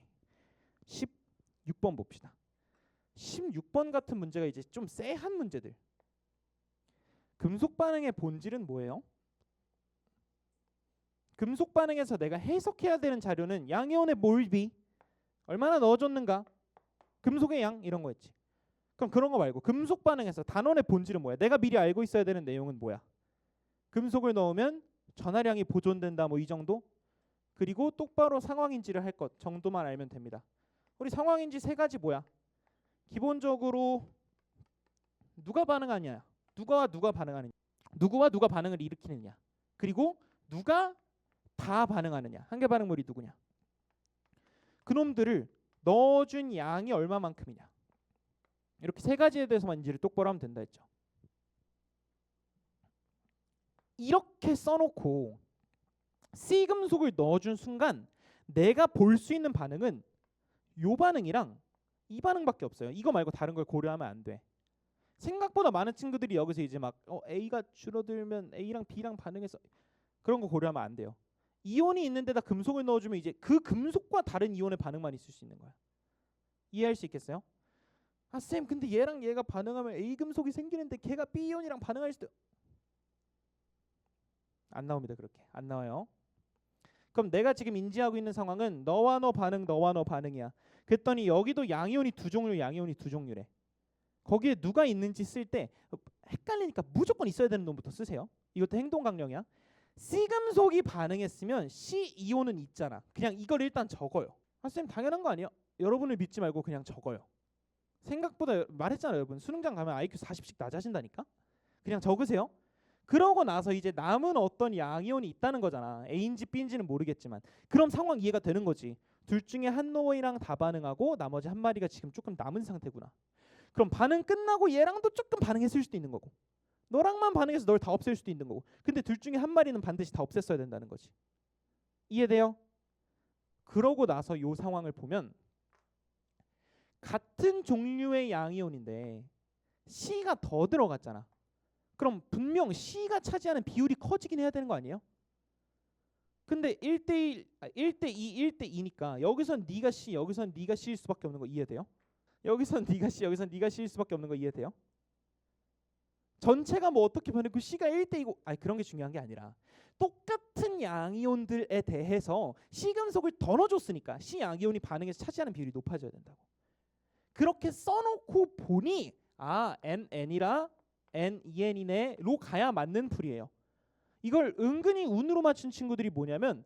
Speaker 1: 16번 봅시다. 16번 같은 문제가 이제 좀 쎄한 문제들. 금속 반응의 본질은 뭐예요? 금속 반응에서 내가 해석해야 되는 자료는 양이온의 몰비 얼마나 넣어줬는가, 금속의 양 이런 거였지. 그럼 그런 거 말고 금속 반응에서 단원의 본질은 뭐야? 내가 미리 알고 있어야 되는 내용은 뭐야? 금속을 넣으면 전하량이 보존된다 뭐 이 정도? 그리고 똑바로 상황인지를 할 것 정도만 알면 됩니다. 우리 상황인지 세 가지 뭐야? 기본적으로 누가 반응하냐, 누가와 누가 반응하느냐, 누구와 누가 반응을 일으키느냐, 그리고 누가 다 반응하느냐, 한계 반응물이 누구냐. 그놈들을 넣어준 양이 얼마만큼이냐. 이렇게 세 가지에 대해서만 인지를 똑바로 하면 된다 했죠. 이렇게 써놓고 C 금속을 넣어준 순간 내가 볼 수 있는 반응은 요 반응이랑 이 반응밖에 없어요. 이거 말고 다른 걸 고려하면 안 돼. 생각보다 많은 친구들이 여기서 이제 막 A가 줄어들면 A랑 B랑 반응해서 그런 거 고려하면 안 돼요. 이온이 있는 데다 금속을 넣어주면 이제 그 금속과 다른 이온의 반응만 있을 수 있는 거야. 이해할 수 있겠어요? 아 쌤 근데 얘랑 얘가 반응하면 A 금속이 생기는데 걔가 B 이온이랑 반응할 수도 안 나옵니다. 그렇게 안 나와요. 그럼 내가 지금 인지하고 있는 상황은 너와 너 반응 너와 너 반응이야. 그랬더니 여기도 양이온이 두 종류 양이온이 두 종류래. 거기에 누가 있는지 쓸 때 헷갈리니까 무조건 있어야 되는 놈부터 쓰세요. 이것도 행동 강령이야. C금속이 반응했으면 C 이온은 있잖아. 그냥 이걸 일단 적어요. 아, 쌤 당연한 거 아니야? 여러분을 믿지 말고 그냥 적어요. 생각보다 말했잖아요, 여러분. 수능장 가면 IQ 40씩 낮아진다니까. 그냥 적으세요. 그러고 나서 이제 남은 어떤 양이온이 있다는 거잖아. A인지 B인지는 모르겠지만. 그럼 상황 이해가 되는 거지. 둘 중에 한 놈이랑 다 반응하고 나머지 한 마리가 지금 조금 남은 상태구나. 그럼 반응 끝나고 얘랑도 조금 반응했을 수도 있는 거고, 너랑만 반응해서 널 다 없앨 수도 있는 거고. 근데 둘 중에 한 마리는 반드시 다 없앴어야 된다는 거지. 이해돼요? 그러고 나서 요 상황을 보면 같은 종류의 양이온인데 C가 더 들어갔잖아. 그럼 분명 C가 차지하는 비율이 커지긴 해야 되는 거 아니에요? 근데 1대1, 1대2, 1대2니까 여기선 네가 C, 여기선 네가 C일 수밖에 없는 거 이해돼요? 여기선 네가 C, 여기선 네가 C일 수밖에 없는 거 이해돼요? 전체가 뭐 어떻게 변했고 C가 1대2고, 아니 그런 게 중요한 게 아니라 똑같은 양이온들에 대해서 C금속을 더 넣어줬으니까 C 양이온이 반응해서 차지하는 비율이 높아져야 된다고. 그렇게 써놓고 보니 아 NN이라 NEN이네로 가야 맞는 풀이에요. 이걸 은근히 운으로 맞춘 친구들이 뭐냐면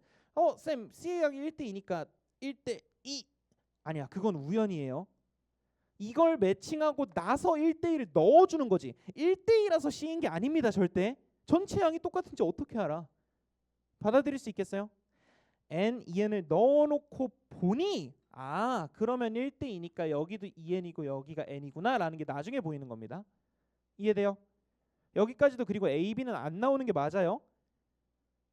Speaker 1: 쌤 C의 양이 1대2니까 1대2 아니야, 그건 우연이에요. 이걸 매칭하고 나서 1대1을 넣어주는 거지. 1대2라서 C인 게 아닙니다. 절대. 전체 양이 똑같은지 어떻게 알아? 받아들일 수 있겠어요? N, EN을 넣어놓고 보니 아 그러면 1대2니까 여기도 EN이고 여기가 N이구나 라는 게 나중에 보이는 겁니다. 이해돼요? 여기까지도. 그리고 A, B는 안 나오는 게 맞아요.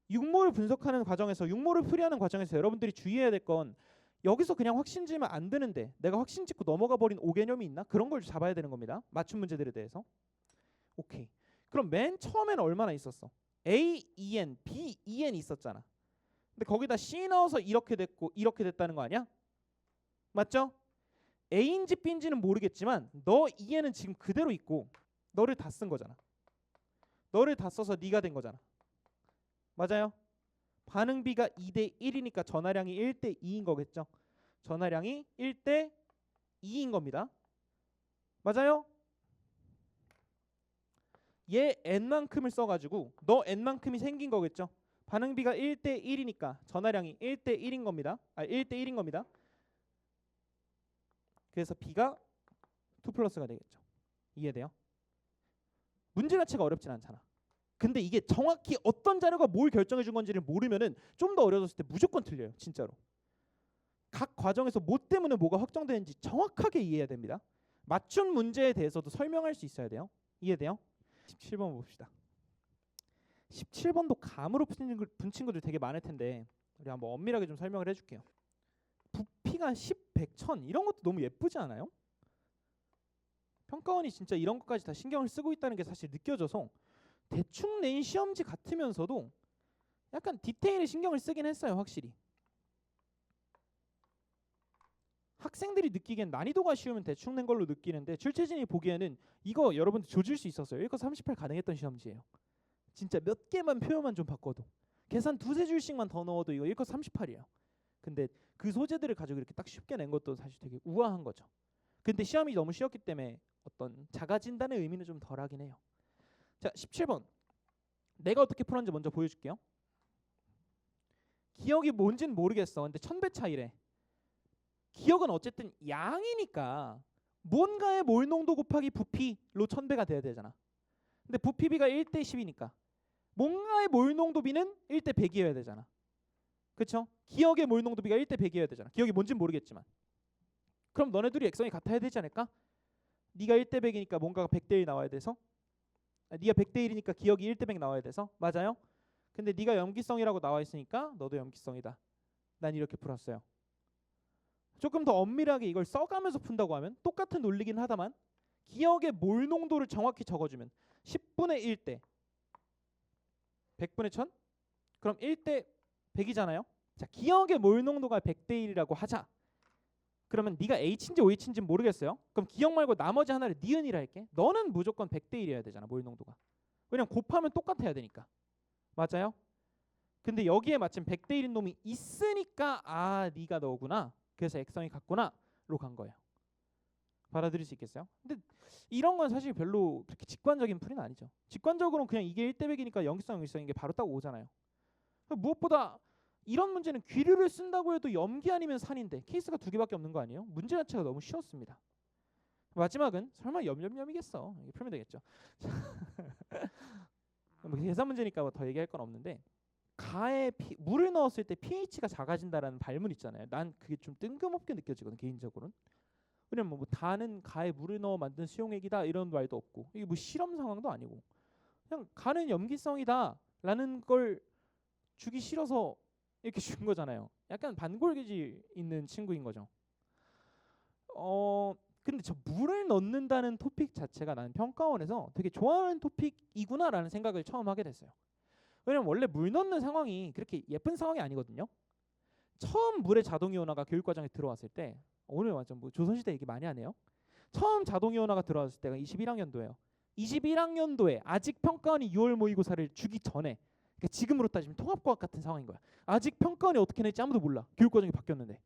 Speaker 1: 육모를 분석하는 과정에서, 육모를 풀이하는 과정에서 여러분들이 주의해야 될 건 여기서 그냥 확신 지면 안 되는데 내가 확신 짓고 넘어가 버린 오개념이 있나? 그런 걸 잡아야 되는 겁니다. 맞춤 문제들에 대해서. 오케이. 그럼 맨 처음에는 얼마나 있었어? A, EN, B, EN 있었잖아. 근데 거기다 C 넣어서 이렇게 됐고 이렇게 됐다는 거 아니야? 맞죠? A인지 B인지는 모르겠지만 너 EN은 지금 그대로 있고 너를 다 쓴 거잖아. 너를 다 써서 네가 된 거잖아. 맞아요? 반응비가 2대1이니까 전하량이 1대2인 거겠죠. 전하량이 1대2인 겁니다. 맞아요? 얘 n만큼을 써가지고 너 n만큼이 생긴 거겠죠. 반응비가 1대1이니까 전하량이 1대1인 겁니다. 1대1인 겁니다. 그래서 B가 2 플러스가 되겠죠. 이해돼요? 문제 자체가 어렵진 않잖아. 근데 이게 정확히 어떤 자료가 뭘 결정해 준 건지를 모르면은 좀 더 어려졌을 때 무조건 틀려요. 진짜로. 각 과정에서 뭐 때문에 뭐가 확정되는지 정확하게 이해해야 됩니다. 맞춤 문제에 대해서도 설명할 수 있어야 돼요. 이해돼요? 17번 봅시다. 17번도 감으로 푼 친구들 되게 많을 텐데 우리 한번 엄밀하게 좀 설명을 해줄게요. 부피가 10, 100, 1000 이런 것도 너무 예쁘지 않아요? 평가원이 진짜 이런 것까지 다 신경을 쓰고 있다는 게 사실 느껴져서 대충 낸 시험지 같으면서도 약간 디테일에 신경을 쓰긴 했어요. 확실히. 학생들이 느끼기엔 난이도가 쉬우면 대충 낸 걸로 느끼는데 출제진이 보기에는 이거 여러분들 조질 수 있었어요. 1컷 38 가능했던 시험지예요. 진짜 몇 개만 표현만 좀 바꿔도 계산 두세 줄씩만 더 넣어도 이거 1컷 38이에요. 근데 그 소재들을 가지고 이렇게 딱 쉽게 낸 것도 사실 되게 우아한 거죠. 근데 시험이 너무 쉬웠기 때문에 어떤 작아진다는 의미는 좀 덜하긴 해요. 자, 17번. 내가 어떻게 풀었는지 먼저 보여줄게요. 기억이 뭔지는 모르겠어. 근데 1000배 차이래. 기억은 어쨌든 양이니까 뭔가의 몰 농도 곱하기 부피로 1000배가 돼야 되잖아. 근데 부피비가 1대 10이니까 뭔가의 몰 농도비는 1대 100이어야 되잖아. 그쵸? 기억의 몰 농도비가 1대 100이어야 되잖아. 기억이 뭔지는 모르겠지만. 그럼 너네들이 액성이 같아야 되지 않을까? 네가 1대 100이니까 뭔가가 100대 1 나와야 돼서, 네가 100대 1이니까 기억이 1대 100 나와야 돼서. 맞아요? 근데 네가 염기성이라고 나와 있으니까 너도 염기성이다. 난 이렇게 풀었어요. 조금 더 엄밀하게 이걸 써가면서 푼다고 하면 똑같은 논리긴 하다만 기억의 몰 농도를 정확히 적어주면 10분의 1대 100분의 1000? 그럼 1대 100이잖아요. 자, 기억의 몰 농도가 100대 1이라고 하자. 그러면 네가 H인지 OH인지는 모르겠어요. 그럼 기억 말고 나머지 하나를 니은이라 할게. 너는 무조건 100대 1이어야 되잖아. 몰 농도가. 왜냐면 곱하면 똑같아야 되니까. 맞아요? 근데 여기에 마침 100대 1인 놈이 있으니까 아 네가 너구나. 그래서 액성이 같구나로 간 거예요. 받아들일 수 있겠어요? 근데 이런 건 사실 별로 그렇게 직관적인 풀이는 아니죠. 직관적으로는 그냥 이게 1대100이니까 영기성인 게 바로 딱 오잖아요. 무엇보다 이런 문제는 귀류를 쓴다고 해도 염기 아니면 산인데 케이스가 두 개밖에 없는 거 아니에요? 문제 자체가 너무 쉬웠습니다. 마지막은 설마 염염염이겠어. 이게 풀면 되겠죠. 뭐 계산 문제니까 뭐 더 얘기할 건 없는데 가에 물을 넣었을 때 pH가 작아진다라는 발문 있잖아요. 난 그게 좀 뜬금없게 느껴지거든 개인적으로는. 왜냐면 뭐 다는 가에 물을 넣어 만든 수용액이다 이런 말도 없고 이게 뭐 실험 상황도 아니고 그냥 가는 염기성이다라는 걸 주기 싫어서 이렇게 준 거잖아요. 약간 반골기질 있는 친구인 거죠. 근데 저 물을 넣는다는 토픽 자체가 나는 평가원에서 되게 좋아하는 토픽이구나라는 생각을 처음 하게 됐어요. 왜냐면 원래 물 넣는 상황이 그렇게 예쁜 상황이 아니거든요. 처음 물의 자동이온화가 교육과정에 들어왔을 때 오늘 완전 뭐 조선시대 얘기 많이 하네요. 처음 자동이온화가 들어왔을 때가 21학년도예요. 21학년도에 아직 평가원이 6월 모의고사를 주기 전에 그러니까 지금으로 따지면 통합과학 같은 상황인 거야. 아직 평가원이 어떻게 낼지 아무도 몰라. 교육과정이 바뀌었는데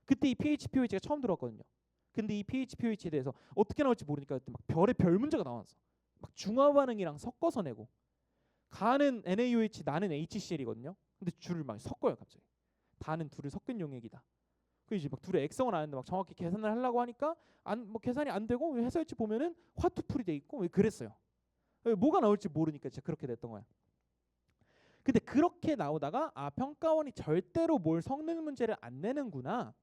Speaker 1: 그때 이 pH, pH가 처음 들어왔거든요. 근데 이 pH, pH에 대해서 어떻게 나올지 모르니까 그때 막 별의 별 문제가 나왔어. 막 중화 반응이랑 섞어서 내고 가는 NaOH 나는 HCl이거든요. 근데 줄을 막 섞어요 갑자기. 다는 둘을 섞은 용액이다. 그 이제 막 둘의 액성을 아는데 막 정확히 계산을 하려고 하니까 뭐 계산이 안 되고 해설지 보면은 화투풀이 돼 있고 그랬어요. 뭐가 나올지 모르니까 진짜 그렇게 됐던 거야. 근데 그렇게 나오다가 평가원이 절대로 뭘 섞는 문제를 안 내는구나.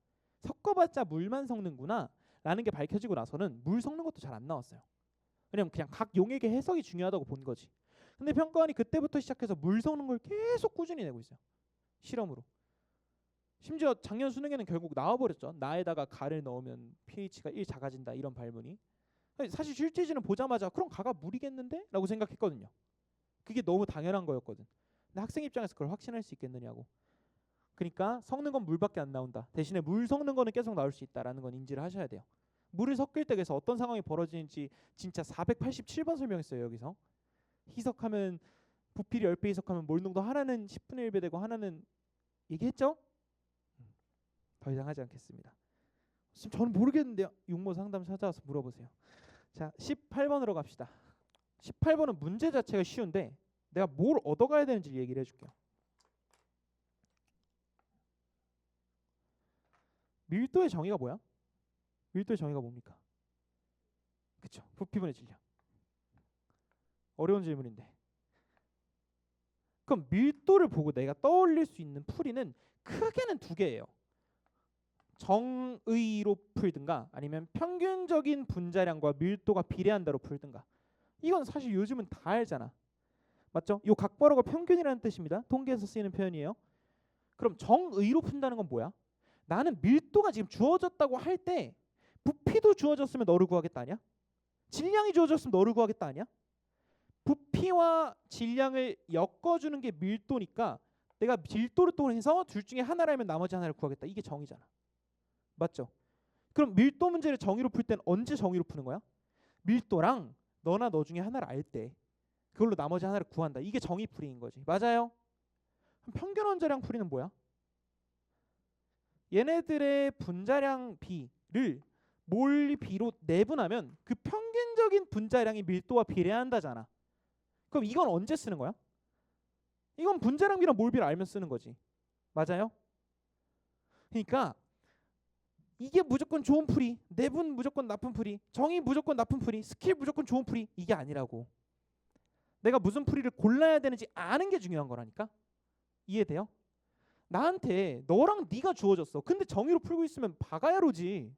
Speaker 1: 섞어봤자 물만 섞는구나 라는 게 밝혀지고 나서는 물 섞는 것도 잘 안 나왔어요. 왜냐면 그냥 각 용액의 해석이 중요하다고 본 거지. 근데 평가원이 그때부터 시작해서 물 섞는 걸 계속 꾸준히 내고 있어요. 실험으로. 심지어 작년 수능에는 결국 나와버렸죠. 나에다가 가를 넣으면 pH가 1 작아진다 이런 발문이. 사실 실제지는 보자마자 그럼 가가 물이겠는데? 라고 생각했거든요. 그게 너무 당연한 거였거든. 근데 학생 입장에서 그걸 확신할 수 있겠느냐고. 그러니까 섞는 건 물밖에 안 나온다. 대신에 물 섞는 거는 계속 나올 수 있다라는 건 인지를 하셔야 돼요. 물을 섞을 때 그래서 어떤 상황이 벌어지는지 진짜 487번 설명했어요. 여기서 희석하면 부피를 10배 희석하면 몰농도 하나는 10분의 1배 되고 하나는 얘기했죠? 더 이상 하지 않겠습니다. 저는 모르겠는데요. 육모 상담 찾아와서 물어보세요. 자, 18번으로 갑시다. 18번은 문제 자체가 쉬운데 내가 뭘 얻어가야 되는지 얘기를 해줄게요. 밀도의 정의가 뭐야? 밀도의 정의가 뭡니까? 그쵸, 부피분의 질량. 어려운 질문인데 그럼 밀도를 보고 내가 떠올릴 수 있는 풀이는 크게는 두 개예요. 정의로 풀든가 아니면 평균적인 분자량과 밀도가 비례한다로 풀든가. 이건 사실 요즘은 다 알잖아. 맞죠? 요 각괄호가 평균이라는 뜻입니다. 통계에서 쓰이는 표현이에요. 그럼 정의로 푼다는 건 뭐야? 나는 밀도가 지금 주어졌다고 할 때 부피도 주어졌으면 너를 구하겠다 아니야? 질량이 주어졌으면 너를 구하겠다 아니야? 부피와 질량을 엮어주는 게 밀도니까 내가 밀도를 통해서 둘 중에 하나를 알면 나머지 하나를 구하겠다. 이게 정의잖아. 맞죠? 그럼 밀도 문제를 정의로 풀 때는 언제 정의로 푸는 거야? 밀도랑 너나 너 중에 하나를 알 때 그걸로 나머지 하나를 구한다. 이게 정의풀이인 거지. 맞아요? 그럼 평균 원자량 풀이는 뭐야? 얘네들의 분자량 비를 몰 비로 내분하면 그 평균적인 분자량이 밀도와 비례한다잖아. 그럼 이건 언제 쓰는 거야? 이건 분자량 비랑 몰비를 알면 쓰는 거지. 맞아요? 그러니까 이게 무조건 좋은 풀이, 내분 무조건 나쁜 풀이, 정의 무조건 나쁜 풀이, 스킬 무조건 좋은 풀이, 이게 아니라고. 내가 무슨 풀이를 골라야 되는지 아는 게 중요한 거라니까. 이해돼요? 나한테 너랑 네가 주어졌어. 근데 정의로 풀고 있으면 바가야로지.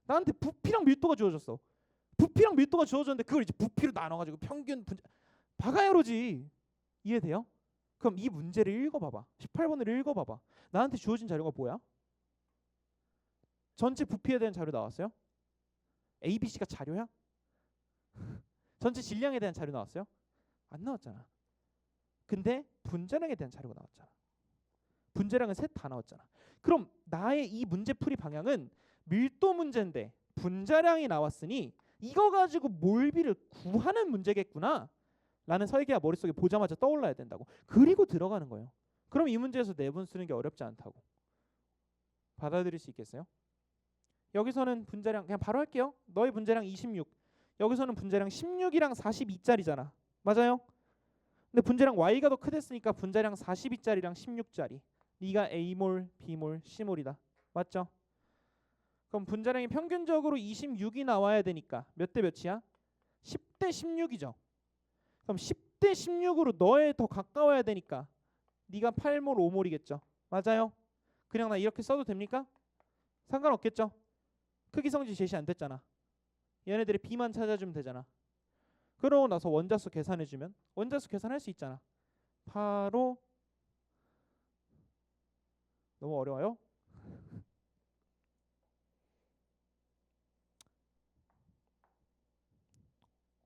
Speaker 1: 나한테 부피랑 밀도가 주어졌어. 부피랑 밀도가 주어졌는데 그걸 이제 부피로 나눠가지고 평균 분자 바가야로지. 이해돼요? 그럼 이 문제를 읽어봐봐. 18번을 읽어봐봐. 나한테 주어진 자료가 뭐야? 전체 부피에 대한 자료 나왔어요? ABC가 자료야? 전체 질량에 대한 자료 나왔어요? 안 나왔잖아. 근데 분자량에 대한 자료가 나왔잖아. 분자량은 셋 다 나왔잖아. 그럼 나의 이 문제풀이 방향은 밀도 문제인데 분자량이 나왔으니 이거 가지고 몰비를 구하는 문제겠구나 라는 설계가 머릿속에 보자마자 떠올라야 된다고. 그리고 들어가는 거예요. 그럼 이 문제에서 내분 쓰는 게 어렵지 않다고. 받아들일 수 있겠어요? 여기서는 분자량 그냥 바로 할게요. 너의 분자량 26. 여기서는 분자량 16이랑 42짜리잖아. 맞아요? 근데 분자량 y가 더 크댔으니까 분자량 42짜리랑 16짜리. 네가 A몰, B몰, C몰이다. 맞죠? 그럼 분자량이 평균적으로 26이 나와야 되니까 몇 대 몇이야? 10대 16이죠. 그럼 10대 16으로 너에 더 가까워야 되니까 네가 8몰, 5몰이겠죠. 맞아요? 그냥 나 이렇게 써도 됩니까? 상관없겠죠. 크기 성질 제시 안 됐잖아. 얘네들의 B만 찾아주면 되잖아. 그러고 나서 원자수 계산해주면 원자수 계산할 수 있잖아. 바로 너무 어려워요?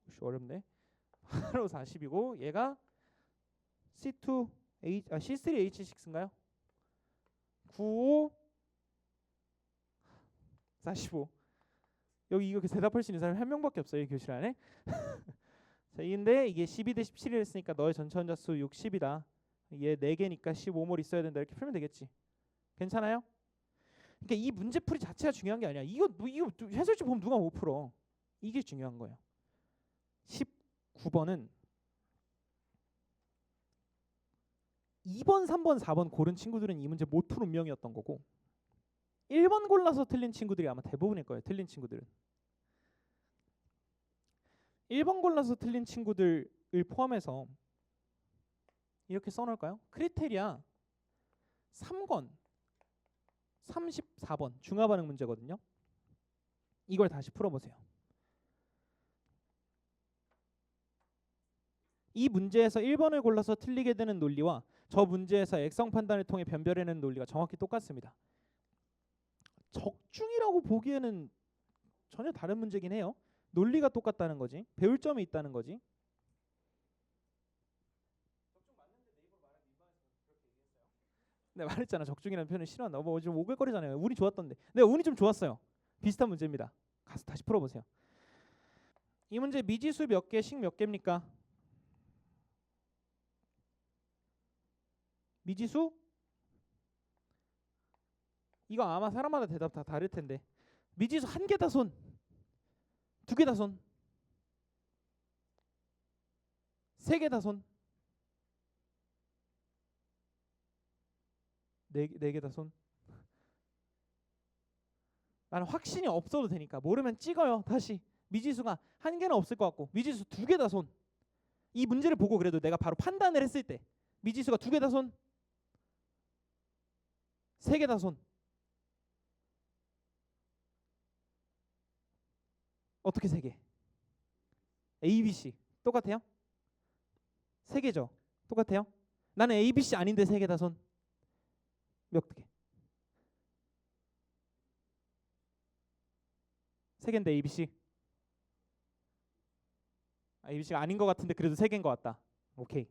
Speaker 1: 혹시 어렵네. 바로 40이고 얘가 C3H6인가요? 95 45. 여기 이거 대답할 수 있는 사람이 한 명밖에 없어요, 이 교실 안에. 자, 근데 이게 12대 17을 했으니까 너의 전체 원자수 60이다. 얘 4개니까 15몰 있어야 된다. 이렇게 풀면 되겠지. 괜찮아요? 그러니까 이 문제풀이 자체가 중요한 게 아니야. 이거 해설지 보면 누가 못 풀어. 이게 중요한 거예요. 19번은 2번, 3번, 4번 고른 친구들은 이 문제 못 푼 운명이었던 거고 1번 골라서 틀린 친구들이 아마 대부분일 거예요. 틀린 친구들은. 1번 골라서 틀린 친구들을 포함해서 이렇게 써놓을까요? 크리테리아 3권 34번 중화반응 문제거든요. 이걸 다시 풀어보세요. 이 문제에서 1번을 골라서 틀리게 되는 논리와 저 문제에서 액성 판단을 통해 변별해내는 논리가 정확히 똑같습니다. 적중이라고 보기에는 전혀 다른 문제긴 해요. 논리가 똑같다는 거지. 배울 점이 있다는 거지. 네, 말했잖아. 적중이라는 표현을 싫어한다. 뭐 좀 오글거리잖아요. 운이 좋았던데. 네, 운이 좀 좋았어요. 비슷한 문제입니다. 가서 다시 풀어보세요. 이 문제 미지수 몇 개, 식 몇 개입니까? 미지수? 이거 아마 사람마다 대답 다 다를 텐데. 미지수 한 개 다 손. 두 개 다 손. 세 개 다 손. 네 개 다 손. 나는 확신이 없어도 되니까 모르면 찍어요. 다시. 미지수가 한 개는 없을 것 같고 미지수 두 개 다 손. 이 문제를 보고 그래도 내가 바로 판단을 했을 때 미지수가 두 개 다 손. 세 개 다 손. 어떻게 세 개? A, B, C 똑같아요? 세 개죠? 똑같아요? 나는 A, B, C 아닌데 세 개 다 손. 몇 개? 세 개인데 A, B, C. A, B, C가 아닌 것 같은데 그래도 세 개인 것 같다. 오케이.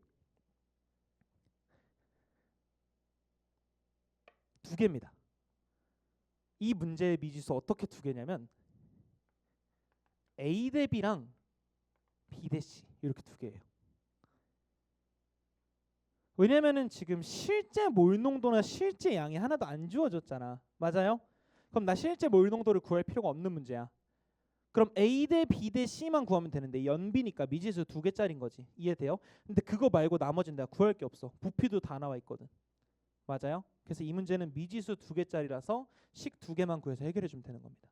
Speaker 1: 두 개입니다. 이 문제의 미지수 어떻게 두 개냐면 A 대 B랑 B 대 C 이렇게 두 개예요. 왜냐면은 지금 실제 몰 농도나 실제 양이 하나도 안 주어졌잖아. 맞아요? 그럼 나 실제 몰 농도를 구할 필요가 없는 문제야. 그럼 A 대 B 대 C만 구하면 되는데 연비니까 미지수 두 개짜리인 거지. 이해돼요? 근데 그거 말고 나머지는 내가 구할 게 없어. 부피도 다 나와 있거든. 맞아요? 그래서 이 문제는 미지수 두 개짜리라서 식 두 개만 구해서 해결해 주면 되는 겁니다.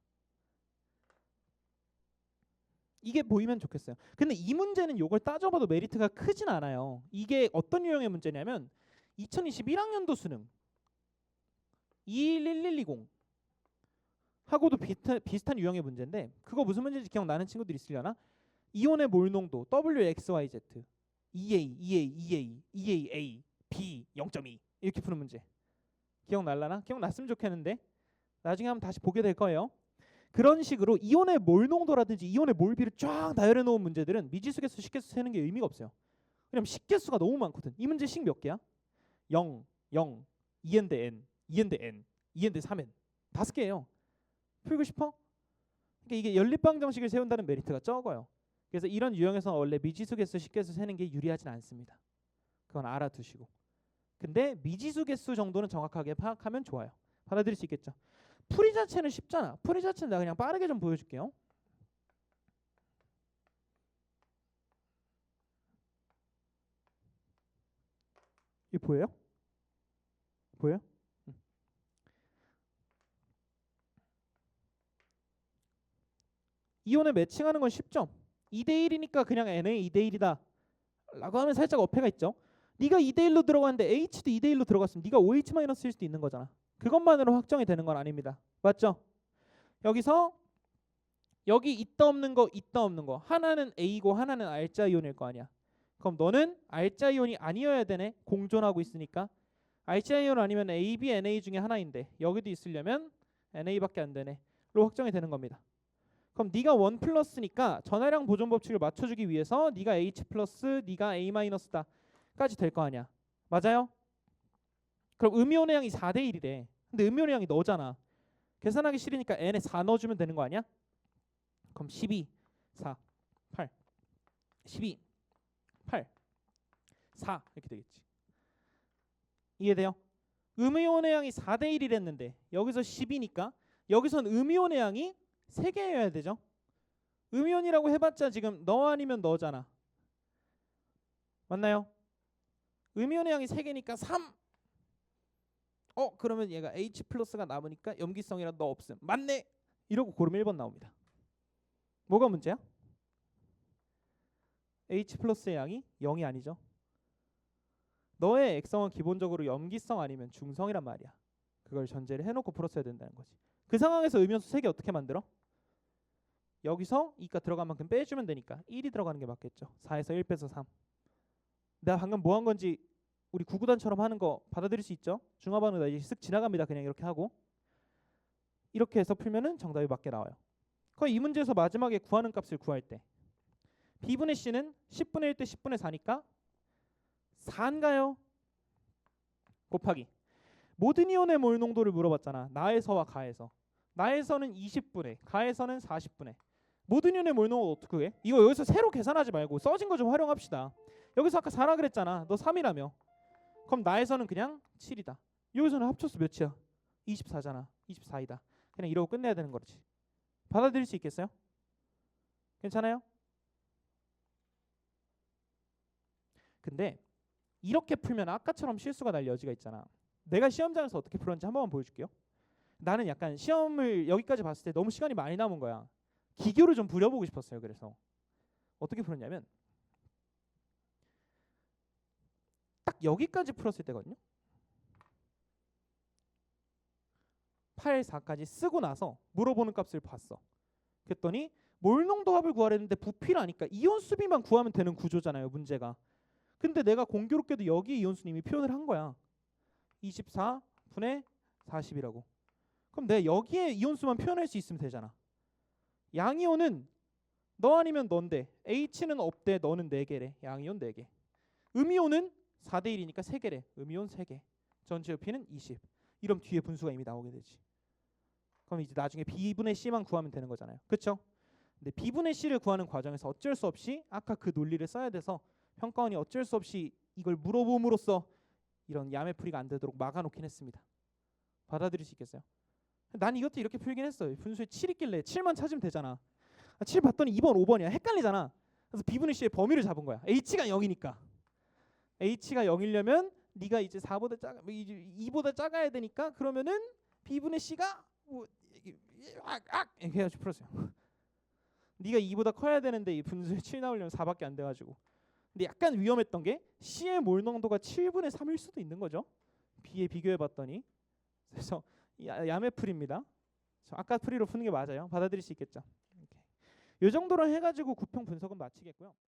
Speaker 1: 이게 보이면 좋겠어요. 근데 이 문제는 이걸 따져봐도 메리트가 크진 않아요. 이게 어떤 유형의 문제냐면 2021학년도 수능 21120 하고도 비슷한 유형의 문제인데 그거 무슨 문제인지 기억나는 친구들 있으려나? 이온의 몰 농도 WXYZ EA, EA, EA, EAA, B 0.2 이렇게 푸는 문제 기억날라나? 기억났으면 좋겠는데 나중에 한번 다시 보게 될 거예요. 그런 식으로 이온의 몰 농도라든지 이온의 몰비를 쫙 나열해 놓은 문제들은 미지수 개수, 식개수 세는 게 의미가 없어요. 왜냐면 식개수가 너무 많거든. 이 문제 식 몇 개야? 0, 0, 2n 대 n, 2n 대 n, 2n 대 3n 5개예요. 풀고 싶어? 그러니까 이게 연립방정식을 세운다는 메리트가 적어요. 그래서 이런 유형에서는 원래 미지수 개수, 식개수 세는 게 유리하진 않습니다. 그건 알아두시고. 근데 미지수 개수 정도는 정확하게 파악하면 좋아요. 받아들일 수 있겠죠. 풀이 자체는 쉽잖아. 풀이 자체는 내가 그냥 빠르게 좀 보여줄게요. 이 보여요? 보여요? 이온을 매칭하는 건 쉽죠. 2대1이니까 그냥 NA 2대1이다 라고 하면 살짝 어폐가 있죠. 네가 2대1로 들어갔는데 H도 2대1로 들어갔으면 네가 OH-일 수도 있는 거잖아. 그것만으로 확정이 되는 건 아닙니다. 맞죠? 여기서 여기 있다 없는 거 하나는 A고 하나는 R자 이온일 거 아니야. 그럼 너는 R자 이온이 아니어야 되네. 공존하고 있으니까. R자 이온 아니면 A, B, NA 중에 하나인데 여기도 있으려면 NA밖에 안 되네 로 확정이 되는 겁니다. 그럼 네가 1 플러스니까 전하량 보존 법칙을 맞춰주기 위해서 네가 H 플러스 네가 A 마이너스다 까지 될 거 아니야. 맞아요? 그럼 음이온의 양이 4대1이래. 근데 음이온의 양이 너잖아. 계산하기 싫으니까 n에 4 넣어주면 되는 거 아니야? 그럼 12, 4, 8 12, 8, 4 이렇게 되겠지. 이해돼요? 음이온의 양이 4대1이랬는데 여기서 10이니까 여기선 음이온의 양이 3개여야 되죠. 음이온이라고 해봤자 지금 너 아니면 너잖아. 맞나요? 음이온의 양이 3개니까 3. 그러면 얘가 H 플러스가 남으니까 염기성이라 너 없음. 맞네. 이러고 고르면 1번 나옵니다. 뭐가 문제야? H 플러스의 양이 0이 아니죠. 너의 액성은 기본적으로 염기성 아니면 중성이란 말이야. 그걸 전제를 해놓고 풀었어야 된다는 거지. 그 상황에서 음이온수 3개 어떻게 만들어? 여기서 2가 들어간 만큼 빼주면 되니까 1이 들어가는 게 맞겠죠. 4에서 1 빼서 3. 내가 방금 뭐 한 건지 우리 구구단처럼 하는 거 받아들일 수 있죠? 중화반응 나 이제 쓱 지나갑니다. 그냥 이렇게 하고 이렇게 해서 풀면은 정답이 맞게 나와요. 거의 이 문제에서 마지막에 구하는 값을 구할 때 B분의 C는 10분의 1 대 10분의 4니까 4인가요? 곱하기 모든 이온의 몰 농도를 물어봤잖아. 나에서와 가에서. 나에서는 20분의, 가에서는 40분의. 모든 이온의 몰 농도 어떻게 해? 이거 여기서 새로 계산하지 말고 써진 거 좀 활용합시다. 여기서 아까 4라 그랬잖아. 너 3이라며. 그럼 나에서는 그냥 7이다. 여기서는 합쳐서 몇이야? 24잖아. 24이다. 그냥 이러고 끝내야 되는 거지. 받아들일 수 있겠어요? 괜찮아요? 근데 이렇게 풀면 아까처럼 실수가 날 여지가 있잖아. 내가 시험장에서 어떻게 풀었는지 한 번만 보여줄게요. 나는 약간 시험을 여기까지 봤을 때 너무 시간이 많이 남은 거야. 기교를 좀 부려보고 싶었어요. 그래서 어떻게 풀었냐면 딱 여기까지 풀었을 때거든요. 8, 4까지 쓰고 나서 물어보는 값을 봤어. 그랬더니 몰농도 합을 구하랬는데 부피라니까 이온 수비만 구하면 되는 구조잖아요. 문제가. 근데 내가 공교롭게도 여기에 이온수님이 표현을 한 거야. 24분의 40이라고. 그럼 내가 여기에 이온수만 표현할 수 있으면 되잖아. 양이온은 너 아니면 넌데 H는 없대. 너는 4개래. 양이온 4개. 음이온은 4대1이니까 3개래. 음이온 3개. 전체 부피는 20. 이러면 뒤에 분수가 이미 나오게 되지. 그럼 이제 나중에 B분의 C만 구하면 되는 거잖아요. 그렇죠? 근데 B분의 C를 구하는 과정에서 어쩔 수 없이 아까 그 논리를 써야 돼서 평가원이 어쩔 수 없이 이걸 물어봄으로써 이런 야매풀이가 안 되도록 막아놓긴 했습니다. 받아들일 수 있겠어요? 난 이것도 이렇게 풀긴 했어요. 분수에 7 있길래 7만 찾으면 되잖아. 7 봤더니 2번, 5번이야. 헷갈리잖아. 그래서 B분의 C의 범위를 잡은 거야. H가 0이니까. H가 0이려면 네가 이제 4보다 2보다 작아야 되니까 그러면은 B분의 C가 뭐 이렇게 해가지고 풀었어요. 네가 2보다 커야 되는데 이 분수에 7 나오려면 4밖에 안 돼가지고. 근데 약간 위험했던 게 C의 몰 농도가 7분의 3일 수도 있는 거죠. B에 비교해봤더니. 그래서 야매풀입니다. 아까 풀이로 푸는 게 맞아요. 받아들일 수 있겠죠. 이 정도로 해가지고 구평 분석은 마치겠고요.